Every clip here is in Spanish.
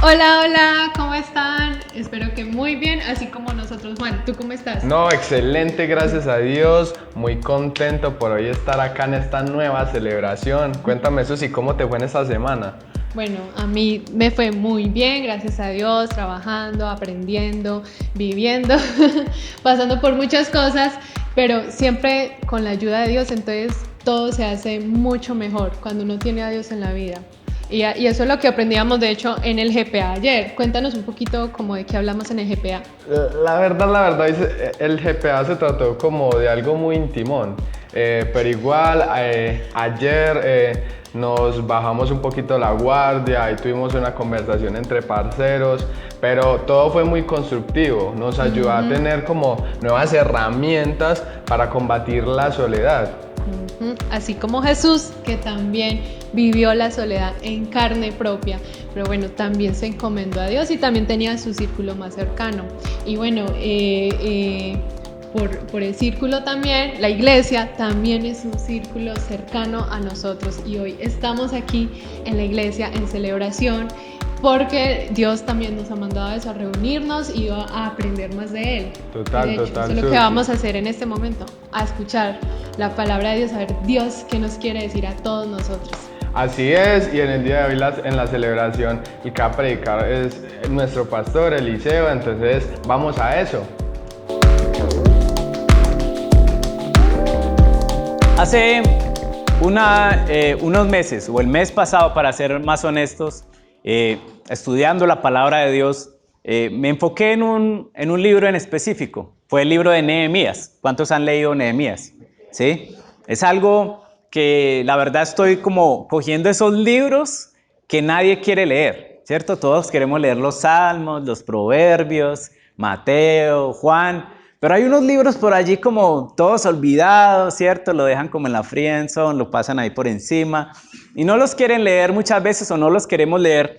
Hola, hola, ¿cómo están? Espero que muy bien, así como nosotros. Juan, ¿tú cómo estás? No, excelente, gracias a Dios. Muy contento por hoy estar acá en esta nueva celebración. Cuéntame, Susi, ¿cómo te fue en esta semana? Bueno, a mí me fue muy bien, gracias a Dios, trabajando, aprendiendo, viviendo, pasando por muchas cosas, pero siempre con la ayuda de Dios, entonces todo se hace mucho mejor cuando uno tiene a Dios en la vida. Y eso es lo que aprendíamos, de hecho, en el GPA ayer. Cuéntanos un poquito como de qué hablamos en el GPA. La verdad, el GPA se trató como de algo muy intimón, pero igual ayer nos bajamos un poquito la guardia y tuvimos una conversación entre parceros, pero todo fue muy constructivo, nos ayudó a tener como nuevas herramientas para combatir la soledad. Así como Jesús, que también vivió la soledad en carne propia, pero bueno, también se encomendó a Dios y también tenía su círculo más cercano. Y bueno, por el círculo también, la iglesia también es un círculo cercano a nosotros y hoy estamos aquí en la iglesia en celebración porque Dios también nos ha mandado a eso, a reunirnos y a aprender más de Él. Total, De hecho, total, eso es lo que Susi. vamos a hacer en este momento, a escuchar la palabra de Dios, a ver Dios qué nos quiere decir a todos nosotros. Así es, y en el día de hoy en la celebración el que va a predicar es nuestro pastor Eliseo, entonces vamos a eso. Hace unos meses, o el mes pasado para ser más honestos, estudiando la palabra de Dios, me enfoqué en un libro en específico. Fue el libro de Nehemías. ¿Cuántos han leído Nehemías? ¿Sí? Es algo que la verdad estoy como cogiendo esos libros que nadie quiere leer, ¿cierto? Todos queremos leer los Salmos, los Proverbios, Mateo, Juan, pero hay unos libros por allí como todos olvidados, ¿cierto? Lo dejan como en la friendzone, lo pasan ahí por encima y no los quieren leer muchas veces o no los queremos leer.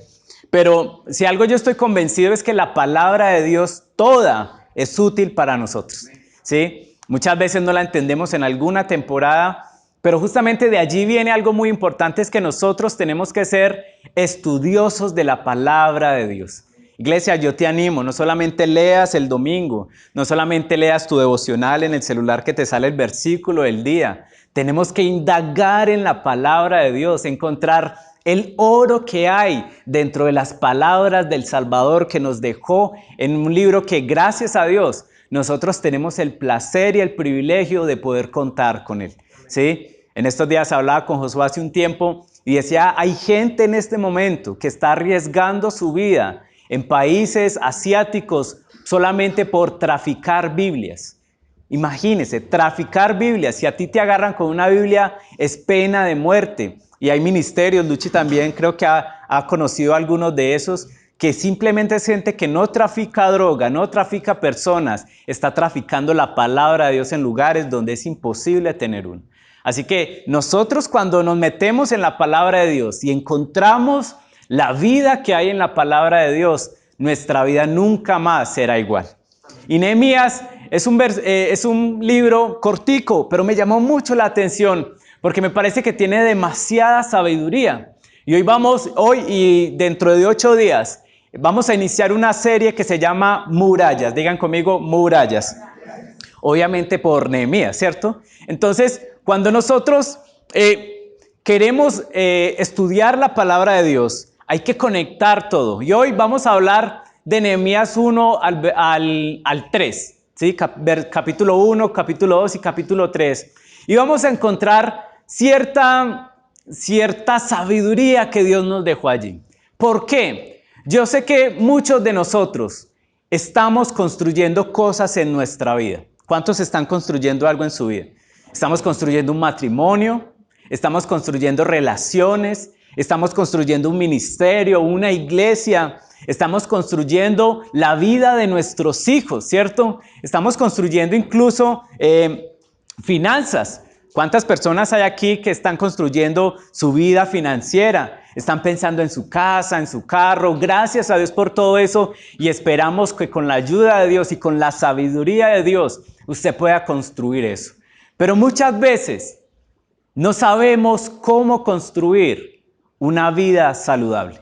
Pero si algo yo estoy convencido es que la palabra de Dios toda es útil para nosotros, ¿sí? Muchas veces no la entendemos en alguna temporada, pero justamente de allí viene algo muy importante, es que nosotros tenemos que ser estudiosos de la palabra de Dios. Iglesia, yo te animo, no solamente leas el domingo, no solamente leas tu devocional en el celular que te sale el versículo del día. Tenemos que indagar en la palabra de Dios, encontrar el oro que hay dentro de las palabras del Salvador que nos dejó en un libro que, gracias a Dios, nosotros tenemos el placer y el privilegio de poder contar con él, ¿sí? En estos días hablaba con Josué hace un tiempo y decía, hay gente en este momento que está arriesgando su vida en países asiáticos solamente por traficar Biblias. Imagínese, traficar Biblias. Si a ti te agarran con una Biblia es pena de muerte. Y hay ministerios, Luchi también creo que ha conocido algunos de esos, que simplemente es gente que no trafica droga, no trafica personas, está traficando la palabra de Dios en lugares donde es imposible tener uno. Así que nosotros cuando nos metemos en la palabra de Dios y encontramos la vida que hay en la palabra de Dios, nuestra vida nunca más será igual. Y Nehemías es un libro cortico, pero me llamó mucho la atención porque me parece que tiene demasiada sabiduría. Y hoy y dentro de 8 días, vamos a iniciar una serie que se llama Murallas. Digan conmigo, Murallas. Obviamente por Nehemías, ¿cierto? Entonces, cuando nosotros queremos estudiar la palabra de Dios, hay que conectar todo. Y hoy vamos a hablar de Nehemías 1 al 3, ¿sí? Capítulo 1, capítulo 2 y capítulo 3. Y vamos a encontrar cierta sabiduría que Dios nos dejó allí. ¿Por qué? Yo sé que muchos de nosotros estamos construyendo cosas en nuestra vida. ¿Cuántos están construyendo algo en su vida? Estamos construyendo un matrimonio, estamos construyendo relaciones, estamos construyendo un ministerio, una iglesia, estamos construyendo la vida de nuestros hijos, ¿cierto? Estamos construyendo incluso finanzas. ¿Cuántas personas hay aquí que están construyendo su vida financiera? Están pensando en su casa, en su carro. Gracias a Dios por todo eso y esperamos que con la ayuda de Dios y con la sabiduría de Dios usted pueda construir eso. Pero muchas veces no sabemos cómo construir una vida saludable.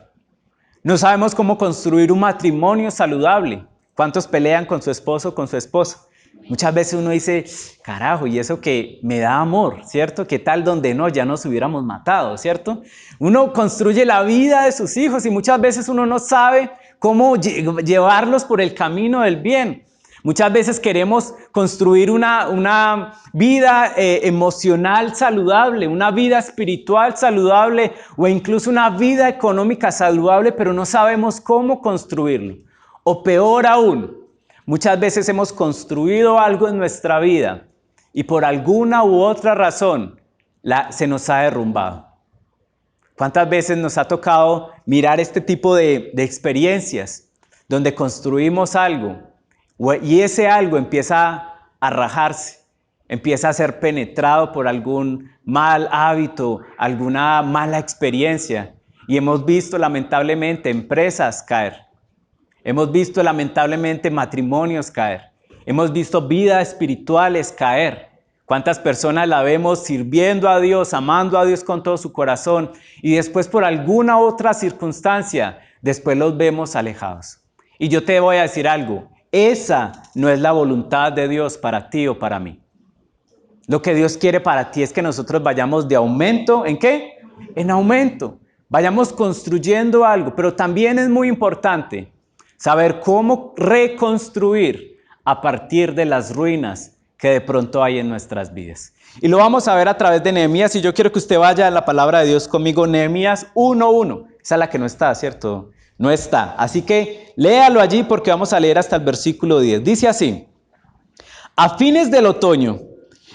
No sabemos cómo construir un matrimonio saludable. ¿Cuántos pelean con su esposo o con su esposa? Muchas veces uno dice, carajo, y eso que me da amor, ¿cierto? ¿Qué tal donde no? Ya nos hubiéramos matado, ¿cierto? Uno construye la vida de sus hijos y muchas veces uno no sabe cómo llevarlos por el camino del bien. Muchas veces queremos construir una vida emocional saludable, una vida espiritual saludable o incluso una vida económica saludable, pero no sabemos cómo construirlo. O peor aún, muchas veces hemos construido algo en nuestra vida y por alguna u otra razón se nos ha derrumbado. ¿Cuántas veces nos ha tocado mirar este tipo de experiencias donde construimos algo y ese algo empieza a rajarse, empieza a ser penetrado por algún mal hábito, alguna mala experiencia? Y hemos visto lamentablemente empresas caer, hemos visto lamentablemente matrimonios caer, hemos visto vidas espirituales caer. ¿Cuántas personas la vemos sirviendo a Dios, amando a Dios con todo su corazón y después por alguna otra circunstancia, después los vemos alejados? Y yo te voy a decir algo, esa no es la voluntad de Dios para ti o para mí. Lo que Dios quiere para ti es que nosotros vayamos de aumento, ¿en qué? En aumento. Vayamos construyendo algo, pero también es muy importante saber cómo reconstruir a partir de las ruinas que de pronto hay en nuestras vidas. Y lo vamos a ver a través de Nehemías, y yo quiero que usted vaya a la palabra de Dios conmigo, Nehemías 1:1. Esa es la que no está, ¿cierto? No está. Así que léalo allí porque vamos a leer hasta el versículo 10. Dice así: a fines del otoño,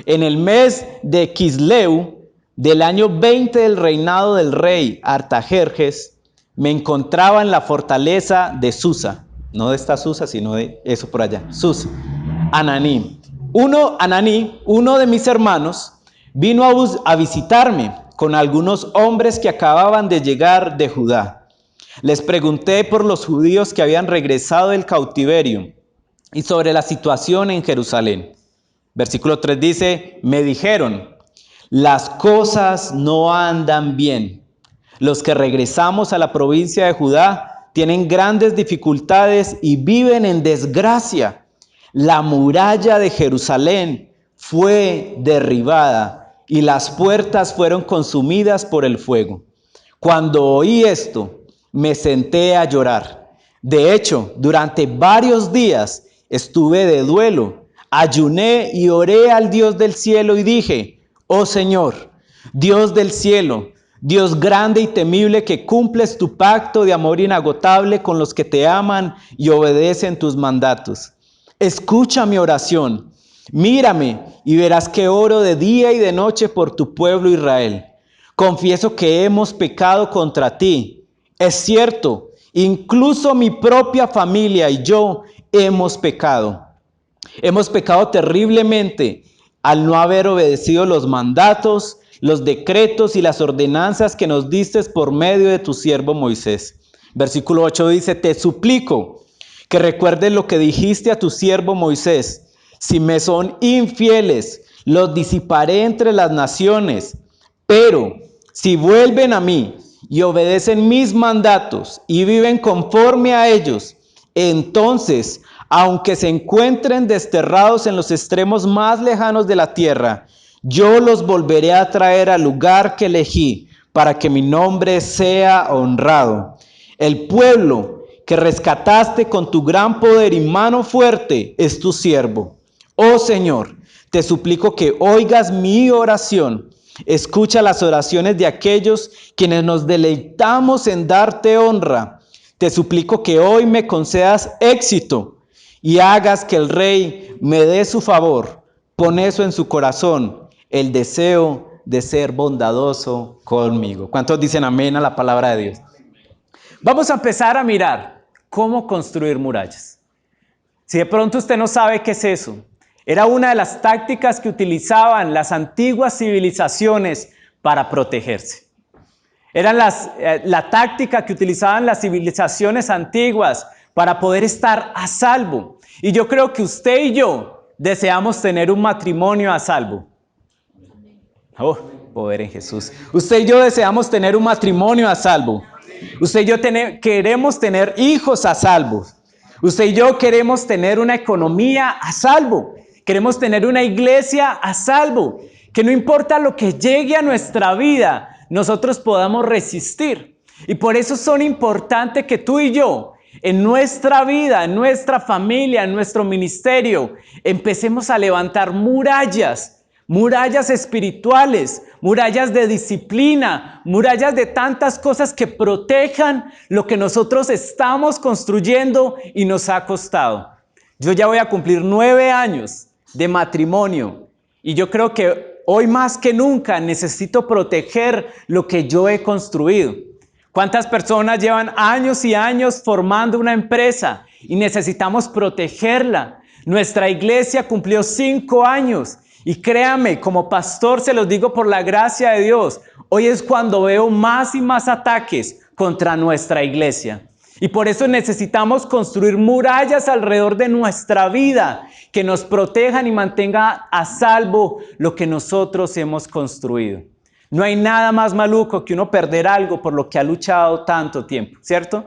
en el mes de Quisleu, del año 20 del reinado del rey Artajerjes, me encontraba en la fortaleza de Susa. No de esta Susa, sino de eso por allá. Susa. Ananí, uno de mis hermanos, vino a visitarme con algunos hombres que acababan de llegar de Judá. Les pregunté por los judíos que habían regresado del cautiverio y sobre la situación en Jerusalén. Versículo 3 dice, me dijeron, las cosas no andan bien. Los que regresamos a la provincia de Judá tienen grandes dificultades y viven en desgracia. La muralla de Jerusalén fue derribada y las puertas fueron consumidas por el fuego. Cuando oí esto, me senté a llorar. De hecho, durante varios días estuve de duelo. Ayuné y oré al Dios del cielo y dije, oh Señor, Dios del cielo, Dios grande y temible que cumples tu pacto de amor inagotable con los que te aman y obedecen tus mandatos. Escucha mi oración, mírame y verás que oro de día y de noche por tu pueblo Israel. Confieso que hemos pecado contra ti. Es cierto, incluso mi propia familia y yo hemos pecado. Hemos pecado terriblemente al no haber obedecido los mandatos, los decretos y las ordenanzas que nos diste por medio de tu siervo Moisés. Versículo 8 dice, te suplico que recuerdes lo que dijiste a tu siervo Moisés. Si me son infieles, los disiparé entre las naciones. Pero si vuelven a mí y obedecen mis mandatos y viven conforme a ellos, entonces, aunque se encuentren desterrados en los extremos más lejanos de la tierra, yo los volveré a traer al lugar que elegí para que mi nombre sea honrado. El pueblo que rescataste con tu gran poder y mano fuerte es tu siervo. Oh Señor, te suplico que oigas mi oración. Escucha las oraciones de aquellos quienes nos deleitamos en darte honra. Te suplico que hoy me concedas éxito y hagas que el rey me dé su favor. Pon eso en su corazón, el deseo de ser bondadoso conmigo. ¿Cuántos dicen amén a la palabra de Dios? Vamos a empezar a mirar cómo construir murallas. Si de pronto usted no sabe qué es eso, era una de las tácticas que utilizaban las antiguas civilizaciones para protegerse. Era la táctica que utilizaban las civilizaciones antiguas para poder estar a salvo. Y yo creo que usted y yo deseamos tener un matrimonio a salvo. Oh, poder en Jesús. Usted y yo deseamos tener un matrimonio a salvo. Usted y yo queremos tener hijos a salvo. Usted y yo queremos tener una economía a salvo. Queremos tener una iglesia a salvo. Que no importa lo que llegue a nuestra vida, nosotros podamos resistir. Y por eso son importantes que tú y yo, en nuestra vida, en nuestra familia, en nuestro ministerio, empecemos a levantar murallas espirituales, murallas de disciplina, murallas de tantas cosas que protejan lo que nosotros estamos construyendo y nos ha costado. Yo ya voy a cumplir 9 años de matrimonio y yo creo que hoy más que nunca necesito proteger lo que yo he construido. ¿Cuántas personas llevan años y años formando una empresa y necesitamos protegerla? Nuestra iglesia cumplió 5 años y créame, como pastor se los digo por la gracia de Dios, hoy es cuando veo más y más ataques contra nuestra iglesia. Y por eso necesitamos construir murallas alrededor de nuestra vida que nos protejan y mantengan a salvo lo que nosotros hemos construido. No hay nada más maluco que uno perder algo por lo que ha luchado tanto tiempo, ¿cierto?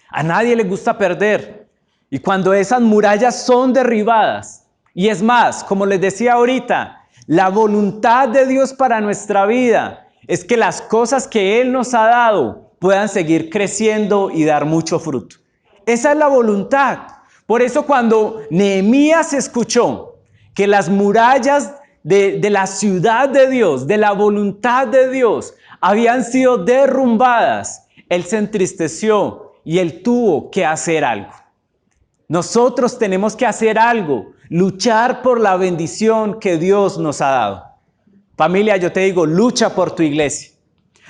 A nadie le gusta perder. Y cuando esas murallas son derribadas, y es más, como les decía ahorita, la voluntad de Dios para nuestra vida es que las cosas que Él nos ha dado puedan seguir creciendo y dar mucho fruto. Esa es la voluntad. Por eso cuando Nehemías escuchó que las murallas de la ciudad de Dios, de la voluntad de Dios, habían sido derrumbadas, él se entristeció y él tuvo que hacer algo. Nosotros tenemos que hacer algo, luchar por la bendición que Dios nos ha dado. Familia, yo te digo, lucha por tu iglesia,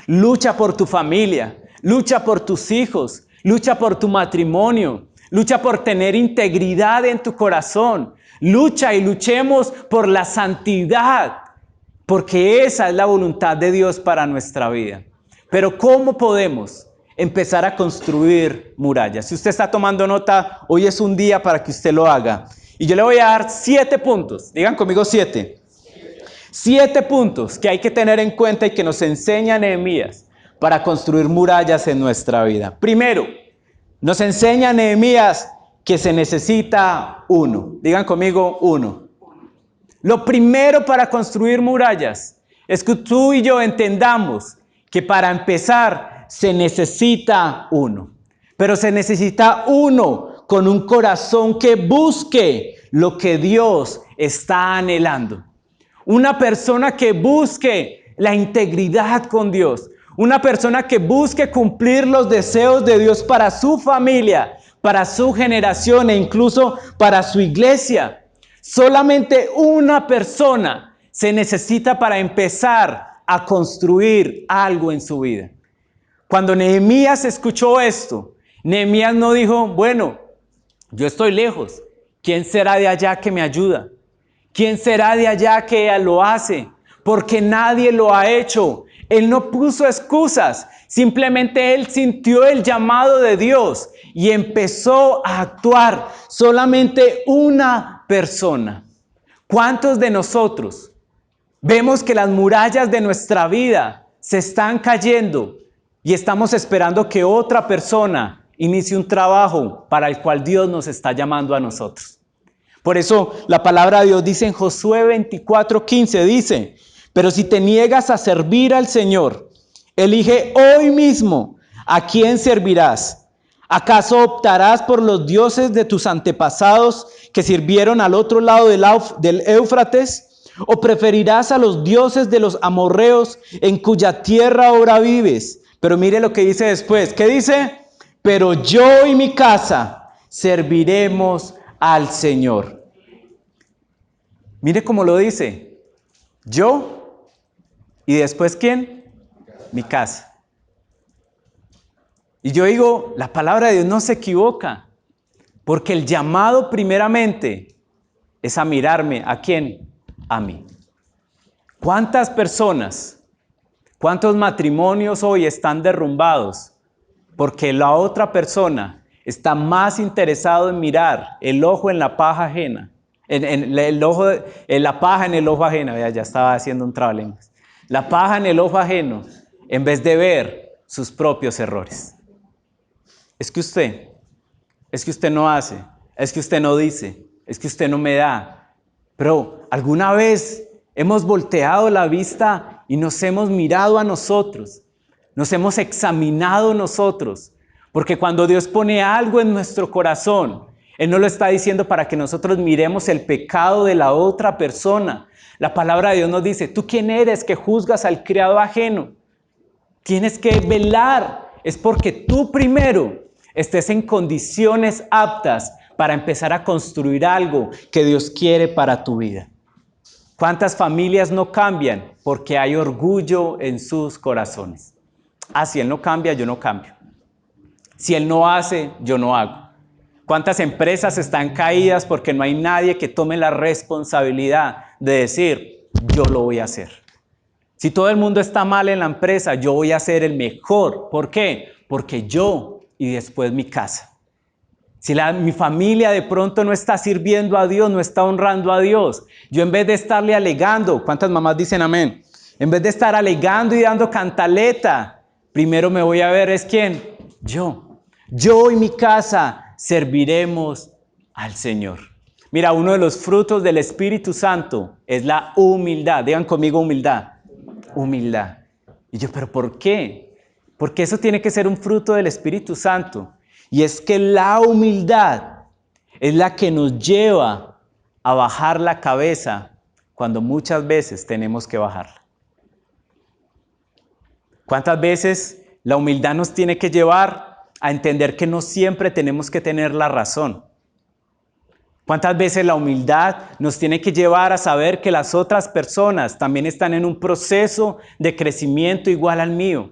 lucha por tu familia, lucha por tus hijos, lucha por tu matrimonio, lucha por tener integridad en tu corazón. Lucha y luchemos por la santidad, porque esa es la voluntad de Dios para nuestra vida. Pero ¿cómo podemos empezar a construir murallas? Si usted está tomando nota, hoy es un día para que usted lo haga. Y yo le voy a dar 7 puntos. Digan conmigo 7. 7 puntos que hay que tener en cuenta y que nos enseña Nehemías para construir murallas en nuestra vida. Primero, nos enseña Nehemías que se necesita uno. Digan conmigo, uno. Lo primero para construir murallas es que tú y yo entendamos que para empezar se necesita uno. Pero se necesita uno con un corazón que busque lo que Dios está anhelando. Una persona que busque la integridad con Dios. Una persona que busque cumplir los deseos de Dios para su familia, para su generación e incluso para su iglesia. Solamente una persona se necesita para empezar a construir algo en su vida. Cuando Nehemías escuchó esto, Nehemías no dijo, bueno, yo estoy lejos, ¿quién será de allá que me ayuda? ¿Quién será de allá que lo hace? Porque nadie lo ha hecho. Él no puso excusas, simplemente él sintió el llamado de Dios y empezó a actuar. Solamente una persona. ¿Cuántos de nosotros vemos que las murallas de nuestra vida se están cayendo y estamos esperando que otra persona inicie un trabajo para el cual Dios nos está llamando a nosotros? Por eso la palabra de Dios dice en Josué 24:15, dice: pero si te niegas a servir al Señor, elige hoy mismo a quién servirás. ¿Acaso optarás por los dioses de tus antepasados que sirvieron al otro lado del Éufrates? ¿O preferirás a los dioses de los amorreos en cuya tierra ahora vives? Pero mire lo que dice después. ¿Qué dice? Pero yo y mi casa serviremos al Señor. Mire cómo lo dice. Yo. ¿Y después quién? Mi casa. Y yo digo, la palabra de Dios no se equivoca, porque el llamado primeramente es a mirarme. ¿A quién? A mí. ¿Cuántas personas, cuántos matrimonios hoy están derrumbados? Porque la otra persona está más interesado en mirar el ojo en la paja ajena. La paja en el ojo ajeno. Ya estaba haciendo un trabalenguas. La paja en el ojo ajeno, en vez de ver sus propios errores. Es que usted no hace, es que usted no dice, es que usted no me da. Pero ¿alguna vez hemos volteado la vista y nos hemos mirado a nosotros? Nos hemos examinado nosotros. Porque cuando Dios pone algo en nuestro corazón, Él no lo está diciendo para que nosotros miremos el pecado de la otra persona. La palabra de Dios nos dice, ¿tú quién eres que juzgas al criado ajeno? Tienes que velar. Es porque tú primero estés en condiciones aptas para empezar a construir algo que Dios quiere para tu vida. ¿Cuántas familias no cambian? Porque hay orgullo en sus corazones. Ah, si Él no cambia, yo no cambio. Si Él no hace, yo no hago. ¿Cuántas empresas están caídas porque no hay nadie que tome la responsabilidad de decir, yo lo voy a hacer? Si todo el mundo está mal en la empresa, yo voy a ser el mejor. ¿Por qué? Porque yo y después mi casa. Si mi familia de pronto no está sirviendo a Dios, no está honrando a Dios, yo en vez de estarle alegando, ¿cuántas mamás dicen amén? En vez de estar alegando y dando cantaleta, primero me voy a ver es quién, yo. Yo y mi casa serviremos al Señor. Mira, uno de los frutos del Espíritu Santo es la humildad. Digan conmigo humildad. Humildad. Y yo, ¿pero por qué? Porque eso tiene que ser un fruto del Espíritu Santo. Y es que la humildad es la que nos lleva a bajar la cabeza cuando muchas veces tenemos que bajarla. ¿Cuántas veces la humildad nos tiene que llevar a entender que no siempre tenemos que tener la razón? ¿Cuántas veces la humildad nos tiene que llevar a saber que las otras personas también están en un proceso de crecimiento igual al mío?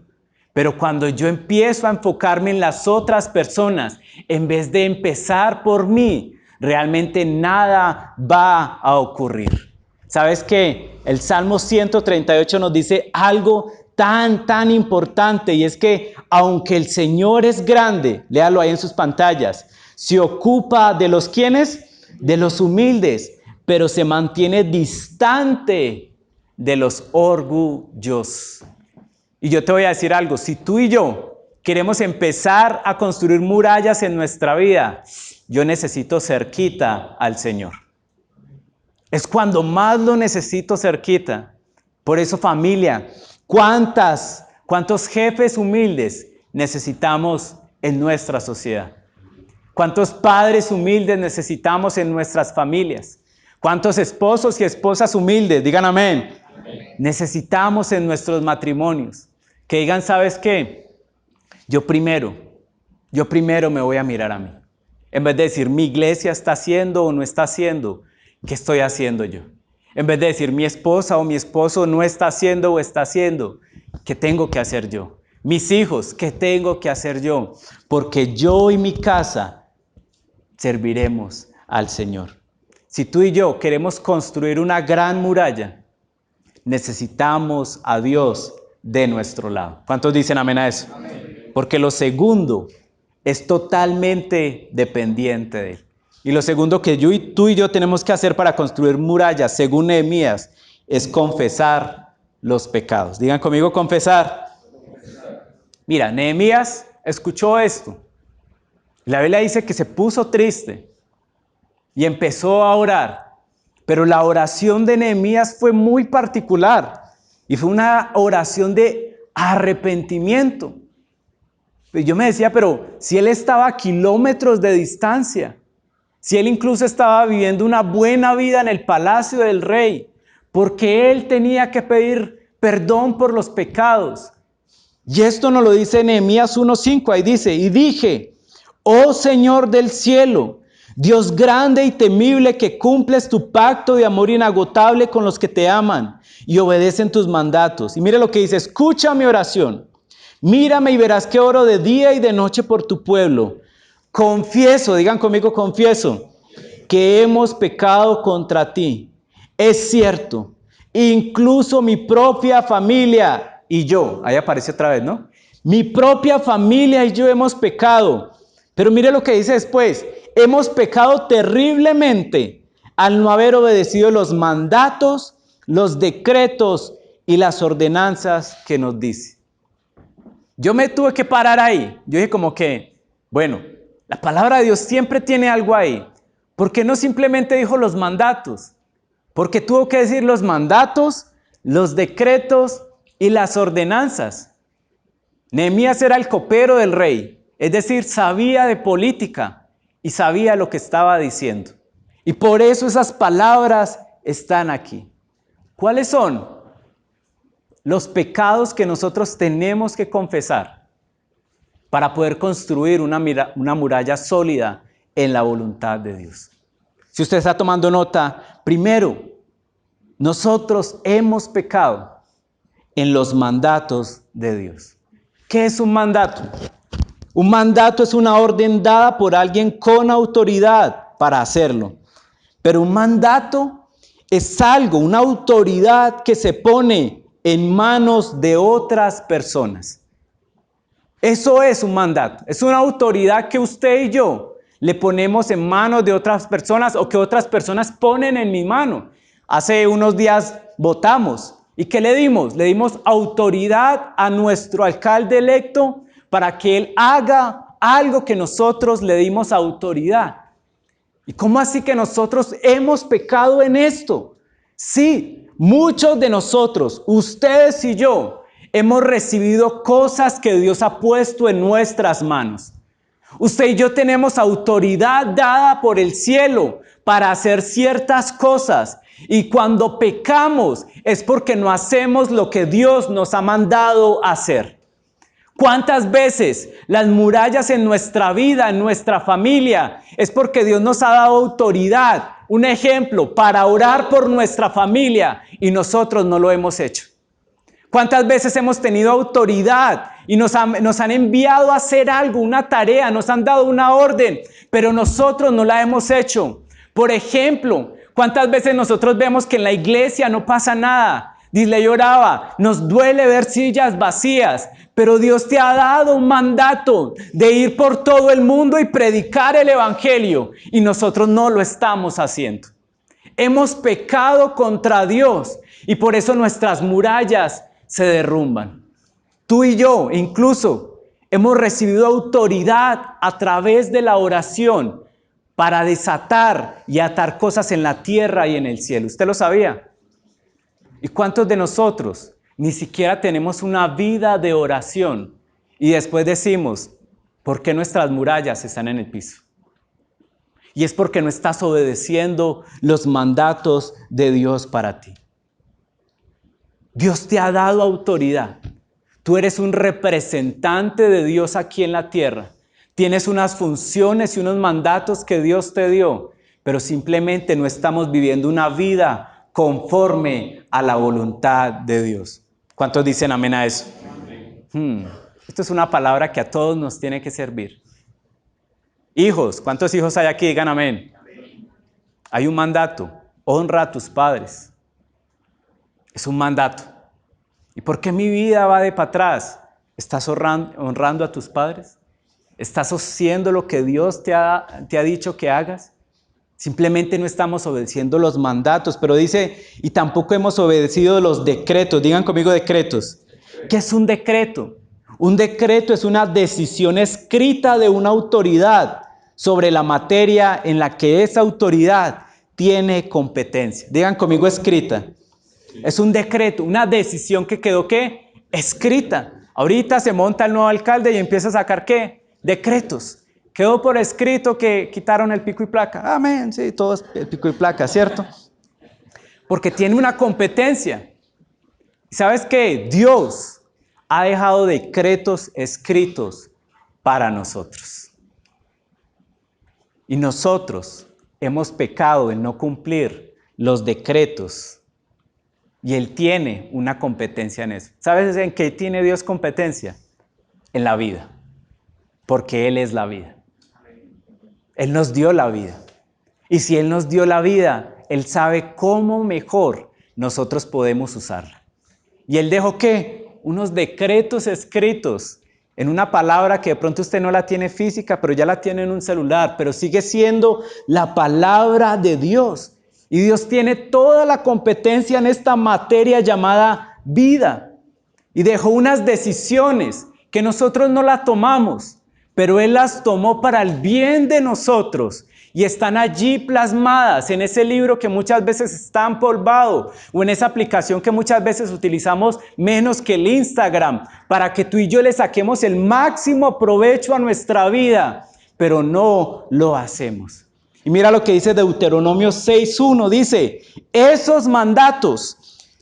Pero cuando yo empiezo a enfocarme en las otras personas, en vez de empezar por mí, realmente nada va a ocurrir. ¿Sabes qué? El Salmo 138 nos dice algo tan importante, y es que aunque el Señor es grande, léalo ahí en sus pantallas, se ocupa de los ¿quiénes? De los humildes, pero se mantiene distante de los orgullosos. Y yo te voy a decir algo, si tú y yo queremos empezar a construir murallas en nuestra vida, yo necesito cerquita al Señor. Es cuando más lo necesito cerquita. Por eso, familia, ¿cuántos jefes humildes necesitamos en nuestra sociedad? ¿Cuántos padres humildes necesitamos en nuestras familias? ¿Cuántos esposos y esposas humildes? Digan amén. Necesitamos en nuestros matrimonios. Que digan, ¿sabes qué? Yo primero me voy a mirar a mí. En vez de decir, mi iglesia está haciendo o no está haciendo, ¿qué estoy haciendo yo? En vez de decir, mi esposa o mi esposo no está haciendo o está haciendo, ¿qué tengo que hacer yo? Mis hijos, ¿qué tengo que hacer yo? Porque yo y mi casa serviremos al Señor. Si tú y yo queremos construir una gran muralla, necesitamos a Dios de nuestro lado. ¿Cuántos dicen amén a eso? Amén. Porque lo segundo es totalmente dependiente de Él. Y lo segundo que tú y yo tenemos que hacer para construir murallas, según Nehemías, es confesar los pecados. Digan conmigo, confesar. Mira, Nehemías escuchó esto. La Biblia dice que se puso triste y empezó a orar. Pero la oración de Nehemías fue muy particular y fue una oración de arrepentimiento. Y yo me decía, pero si él estaba a kilómetros de distancia, si él incluso estaba viviendo una buena vida en el palacio del rey, ¿por qué él tenía que pedir perdón por los pecados? Y esto nos lo dice Nehemías 1:5, ahí dice, y dije, oh Señor del cielo, Dios grande y temible que cumples tu pacto de amor inagotable con los que te aman y obedecen tus mandatos. Y mire lo que dice, escucha mi oración, mírame y verás que oro de día y de noche por tu pueblo. Confieso, digan conmigo, confieso, que hemos pecado contra ti. Es cierto, incluso mi propia familia y yo, ahí aparece otra vez, ¿no? Mi propia familia y yo hemos pecado. Pero mire lo que dice después, hemos pecado terriblemente al no haber obedecido los mandatos, los decretos y las ordenanzas que nos dice. Yo me tuve que parar ahí. Yo dije como que, bueno, la palabra de Dios siempre tiene algo ahí. ¿Por qué no simplemente dijo los mandatos? Porque tuvo que decir los mandatos, los decretos y las ordenanzas. Nehemías era el copero del rey, es decir, sabía de política y sabía lo que estaba diciendo. Y por eso esas palabras están aquí. ¿Cuáles son los pecados que nosotros tenemos que confesar para poder construir una muralla sólida en la voluntad de Dios? Si usted está tomando nota, primero, nosotros hemos pecado en los mandatos de Dios. ¿Qué es un mandato? Un mandato es una orden dada por alguien con autoridad para hacerlo. Pero un mandato es algo, una autoridad que se pone en manos de otras personas. Eso es un mandato. Es una autoridad que usted y yo le ponemos en manos de otras personas o que otras personas ponen en mi mano. Hace unos días votamos. ¿Y qué le dimos? Le dimos autoridad a nuestro alcalde electo para que él haga algo que nosotros le dimos autoridad. ¿Y cómo así que nosotros hemos pecado en esto? Sí, muchos de nosotros, ustedes y yo, hemos recibido cosas que Dios ha puesto en nuestras manos. Usted y yo tenemos autoridad dada por el cielo para hacer ciertas cosas. Y cuando pecamos es porque no hacemos lo que Dios nos ha mandado hacer. ¿Cuántas veces las murallas en nuestra vida, en nuestra familia, es porque Dios nos ha dado autoridad, un ejemplo, para orar por nuestra familia y nosotros no lo hemos hecho? ¿Cuántas veces hemos tenido autoridad y nos han enviado a hacer algo, una tarea, nos han dado una orden, pero nosotros no la hemos hecho? Por ejemplo, ¿cuántas veces nosotros vemos que en la iglesia no pasa nada? Dice, lloraba, nos duele ver sillas vacías, pero Dios te ha dado un mandato de ir por todo el mundo y predicar el evangelio y nosotros no lo estamos haciendo. Hemos pecado contra Dios y por eso nuestras murallas se derrumban. Tú y yo incluso hemos recibido autoridad a través de la oración para desatar y atar cosas en la tierra y en el cielo. ¿Usted lo sabía? ¿Y cuántos de nosotros ni siquiera tenemos una vida de oración y después decimos, ¿por qué nuestras murallas están en el piso? Y es porque no estás obedeciendo los mandatos de Dios para ti. Dios te ha dado autoridad. Tú eres un representante de Dios aquí en la tierra. Tienes unas funciones y unos mandatos que Dios te dio, pero simplemente no estamos viviendo una vida conforme a la voluntad de Dios. ¿Cuántos dicen amén a eso? Esto es una palabra que a todos nos tiene que servir. Hijos, ¿cuántos hijos hay aquí? Digan amén. Hay un mandato, honra a tus padres. Es un mandato. ¿Y por qué mi vida va de para atrás? ¿Estás honrando a tus padres? ¿Estás haciendo lo que Dios te ha dicho que hagas? Simplemente no estamos obedeciendo los mandatos, pero dice, y tampoco hemos obedecido los decretos. Digan conmigo decretos. ¿Qué es un decreto? Un decreto es una decisión escrita de una autoridad sobre la materia en la que esa autoridad tiene competencia. Digan conmigo escrita. Es un decreto, una decisión que quedó ¿qué? Escrita. Ahorita se monta el nuevo alcalde y empieza a sacar ¿qué? Decretos. Quedó por escrito que quitaron el pico y placa. Amén, sí, todo es el pico y placa, ¿cierto? Porque tiene una competencia. ¿Sabes qué? Dios ha dejado decretos escritos para nosotros. Y nosotros hemos pecado en no cumplir los decretos. Y Él tiene una competencia en eso. ¿Sabes en qué tiene Dios competencia? En la vida. Porque Él es la vida. Él nos dio la vida. Y si Él nos dio la vida, Él sabe cómo mejor nosotros podemos usarla. Y Él dejó ¿qué? Unos decretos escritos en una palabra que de pronto usted no la tiene física, pero ya la tiene en un celular, pero sigue siendo la palabra de Dios. Y Dios tiene toda la competencia en esta materia llamada vida. Y dejó unas decisiones que nosotros no la tomamos, pero Él las tomó para el bien de nosotros. Y están allí plasmadas en ese libro que muchas veces está empolvado o en esa aplicación que muchas veces utilizamos menos que el Instagram para que tú y yo le saquemos el máximo provecho a nuestra vida, pero no lo hacemos. Y mira lo que dice Deuteronomio 6:1, dice, esos mandatos,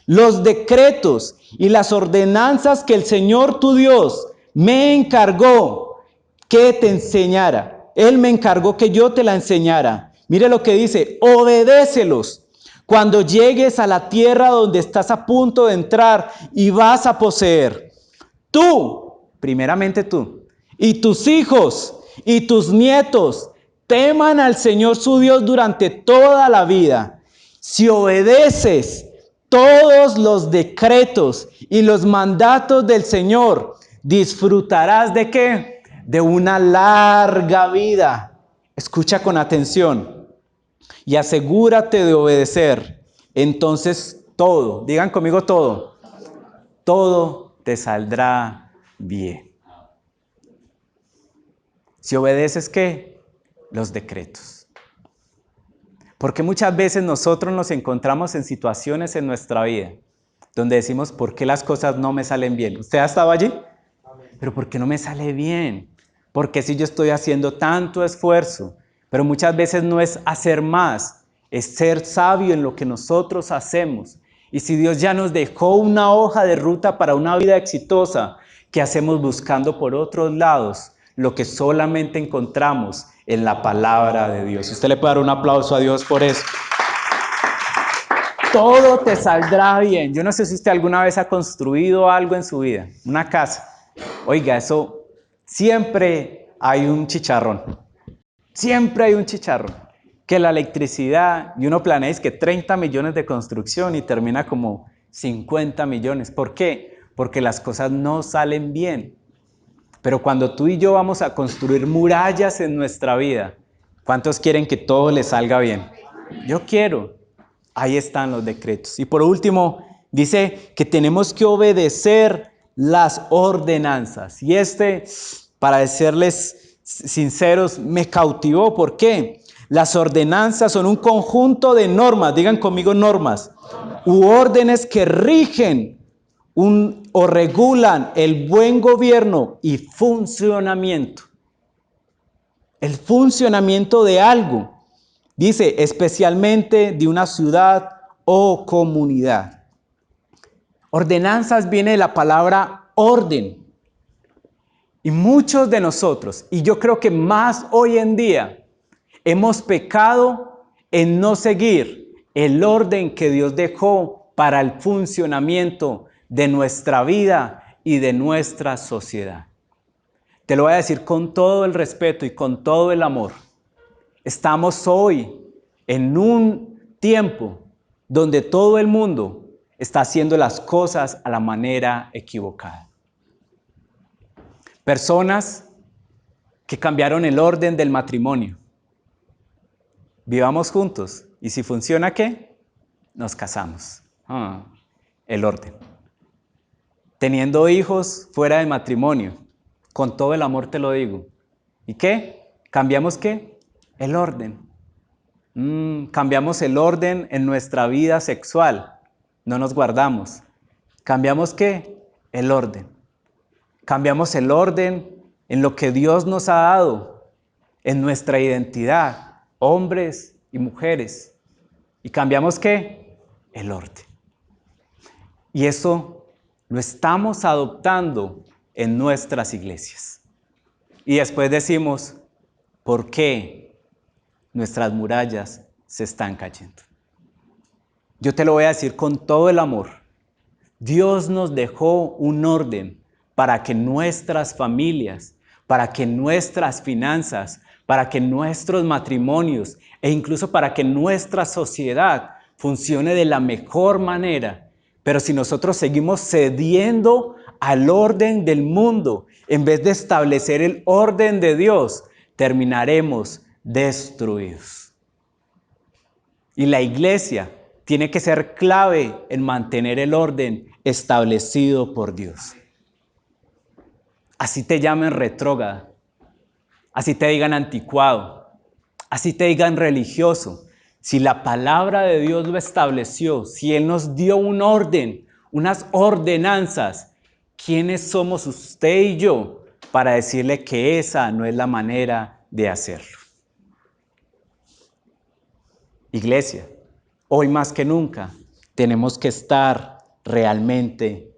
los decretos y las ordenanzas que el Señor tu Dios me encargó que te enseñara. Él me encargó que yo te la enseñara. Mire lo que dice, obedécelos cuando llegues a la tierra donde estás a punto de entrar y vas a poseer. Tú, primeramente tú, y tus hijos y tus nietos teman al Señor su Dios durante toda la vida. Si obedeces todos los decretos y los mandatos del Señor, disfrutarás ¿de qué? De una larga vida. Escucha con atención y asegúrate de obedecer. Entonces todo, digan conmigo todo te saldrá bien. Si obedeces ¿qué? Los decretos. Porque muchas veces nosotros nos encontramos en situaciones en nuestra vida donde decimos, ¿por qué las cosas no me salen bien? ¿Usted ha estado allí? Pero ¿por qué no me sale bien? ¿Por qué si yo estoy haciendo tanto esfuerzo? Pero muchas veces no es hacer más, es ser sabio en lo que nosotros hacemos. Y si Dios ya nos dejó una hoja de ruta para una vida exitosa, ¿qué hacemos buscando por otros lados lo que solamente encontramos en la palabra de Dios? Usted le puede dar un aplauso a Dios por eso. Todo te saldrá bien. Yo no sé si usted alguna vez ha construido algo en su vida, una casa. Oiga, eso siempre hay un chicharrón. Siempre hay un chicharrón. Que la electricidad, y uno planea es que 30 millones de construcción y termina como 50 millones. ¿Por qué? Porque las cosas no salen bien. Pero cuando tú y yo vamos a construir murallas en nuestra vida, ¿cuántos quieren que todo les salga bien? Yo quiero. Ahí están los decretos. Y por último, dice que tenemos que obedecer las ordenanzas. Y para serles sinceros, me cautivó. ¿Por qué? Las ordenanzas son un conjunto de normas, digan conmigo normas, u órdenes que rigen o regulan el buen gobierno y funcionamiento. El funcionamiento de algo. Dice, especialmente de una ciudad o comunidad. Ordenanzas viene de la palabra orden. Y muchos de nosotros, y yo creo que más hoy en día, hemos pecado en no seguir el orden que Dios dejó para el funcionamiento de nuestra vida y de nuestra sociedad. Te lo voy a decir con todo el respeto y con todo el amor. Estamos hoy en un tiempo donde todo el mundo está haciendo las cosas a la manera equivocada. Personas que cambiaron el orden del matrimonio. Vivamos juntos y si funciona, ¿qué? Nos casamos. El orden. Teniendo hijos fuera de matrimonio. Con todo el amor te lo digo. ¿Y qué? ¿Cambiamos qué? El orden. Cambiamos el orden en nuestra vida sexual. No nos guardamos. ¿Cambiamos qué? El orden. Cambiamos el orden en lo que Dios nos ha dado, en nuestra identidad, hombres y mujeres. ¿Y cambiamos qué? El orden. Y eso lo estamos adoptando en nuestras iglesias. Y después decimos, ¿por qué nuestras murallas se están cayendo? Yo te lo voy a decir con todo el amor. Dios nos dejó un orden para que nuestras familias, para que nuestras finanzas, para que nuestros matrimonios e incluso para que nuestra sociedad funcione de la mejor manera. Pero si nosotros seguimos cediendo al orden del mundo en vez de establecer el orden de Dios, terminaremos destruidos. Y la iglesia tiene que ser clave en mantener el orden establecido por Dios. así te llamen retrógrada, así te digan anticuado, así te digan religioso, si la palabra de Dios lo estableció, si Él nos dio un orden, unas ordenanzas, ¿quiénes somos usted y yo para decirle que esa no es la manera de hacerlo? Iglesia, hoy más que nunca tenemos que estar realmente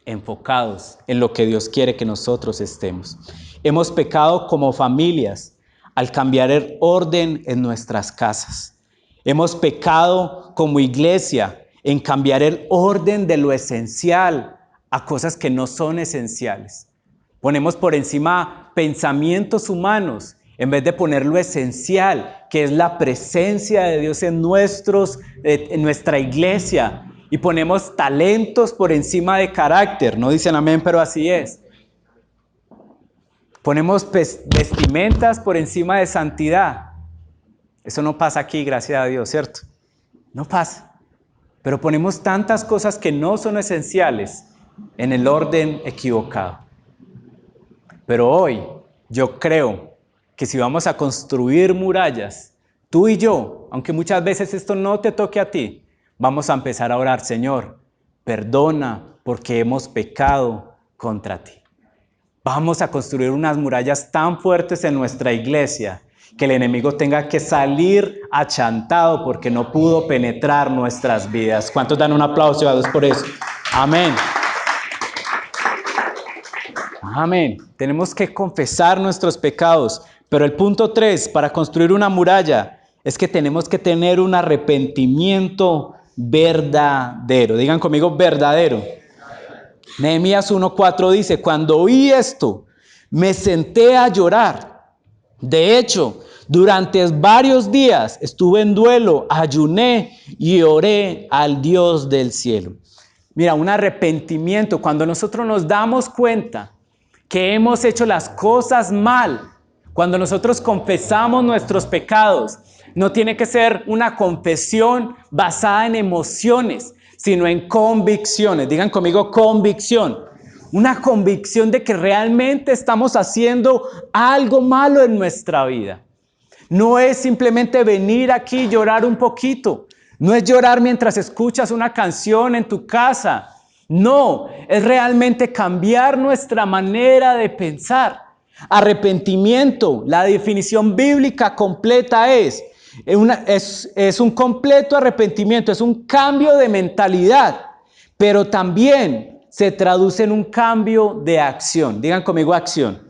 enfocados en lo que Dios quiere que nosotros estemos. Hemos pecado como familias al cambiar el orden en nuestras casas. Hemos pecado como iglesia en cambiar el orden de lo esencial a cosas que no son esenciales. Ponemos por encima pensamientos humanos en vez de poner lo esencial, que es la presencia de Dios en nuestra iglesia. Y ponemos talentos por encima de carácter. No dicen amén, pero así es. Ponemos vestimentas por encima de santidad. Eso no pasa aquí, gracias a Dios, ¿cierto? No pasa. Pero ponemos tantas cosas que no son esenciales en el orden equivocado. Pero hoy yo creo que si vamos a construir murallas, tú y yo, aunque muchas veces esto no te toque a ti, vamos a empezar a orar, Señor, perdona porque hemos pecado contra ti. Vamos a construir unas murallas tan fuertes en nuestra iglesia que el enemigo tenga que salir achantado porque no pudo penetrar nuestras vidas. ¿Cuántos dan un aplauso a Dios por eso? Amén. Amén. Tenemos que confesar nuestros pecados. Pero el punto 3, para construir una muralla, es que tenemos que tener un arrepentimiento verdadero. Digan conmigo, verdadero. Nehemías 1:4 dice, cuando oí esto, me senté a llorar. De hecho, durante varios días estuve en duelo, ayuné y oré al Dios del cielo. Mira, un arrepentimiento, cuando nosotros nos damos cuenta que hemos hecho las cosas mal, cuando nosotros confesamos nuestros pecados, no tiene que ser una confesión basada en emociones, sino en convicciones. Digan conmigo, convicción. Una convicción de que realmente estamos haciendo algo malo en nuestra vida. No es simplemente venir aquí y llorar un poquito. No es llorar mientras escuchas una canción en tu casa. No, es realmente cambiar nuestra manera de pensar. Arrepentimiento, la definición bíblica completa es un completo arrepentimiento, es un cambio de mentalidad, pero también se traduce en un cambio de acción. Digan conmigo, acción.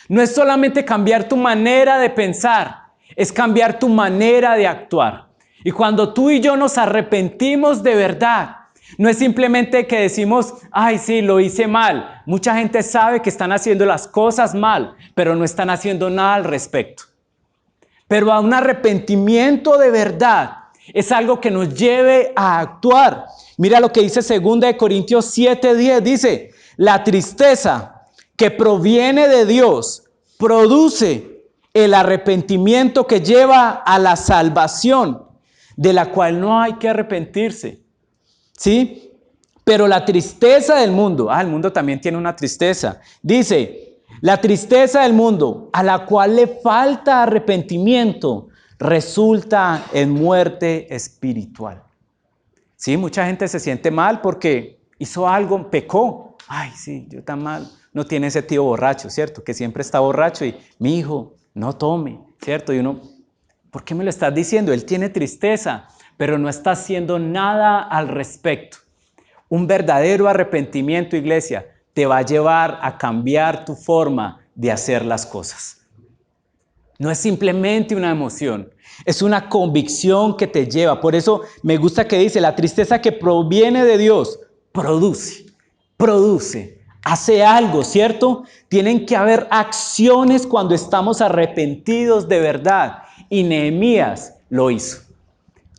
No es solamente cambiar tu manera de pensar, es cambiar tu manera de actuar. Y cuando tú y yo nos arrepentimos de verdad, no es simplemente que decimos, ay, sí, lo hice mal. Mucha gente sabe que están haciendo las cosas mal, pero no están haciendo nada al respecto. Pero a un arrepentimiento de verdad es algo que nos lleve a actuar. Mira lo que dice 2 Corintios 7:10. Dice, la tristeza que proviene de Dios produce el arrepentimiento que lleva a la salvación, de la cual no hay que arrepentirse. ¿Sí? Pero la tristeza del mundo, el mundo también tiene una tristeza. Dice, la tristeza del mundo, a la cual le falta arrepentimiento, resulta en muerte espiritual. Sí, mucha gente se siente mal porque hizo algo, pecó. Ay, sí, yo tan mal. No tiene ese tío borracho, ¿cierto? Que siempre está borracho y, mi hijo, no tome, ¿cierto? Y uno, ¿por qué me lo estás diciendo? Él tiene tristeza, pero no está haciendo nada al respecto. Un verdadero arrepentimiento, iglesia, te va a llevar a cambiar tu forma de hacer las cosas. No es simplemente una emoción, es una convicción que te lleva. Por eso me gusta que dice, la tristeza que proviene de Dios produce, hace algo, ¿cierto? Tienen que haber acciones cuando estamos arrepentidos de verdad. Y Nehemías lo hizo.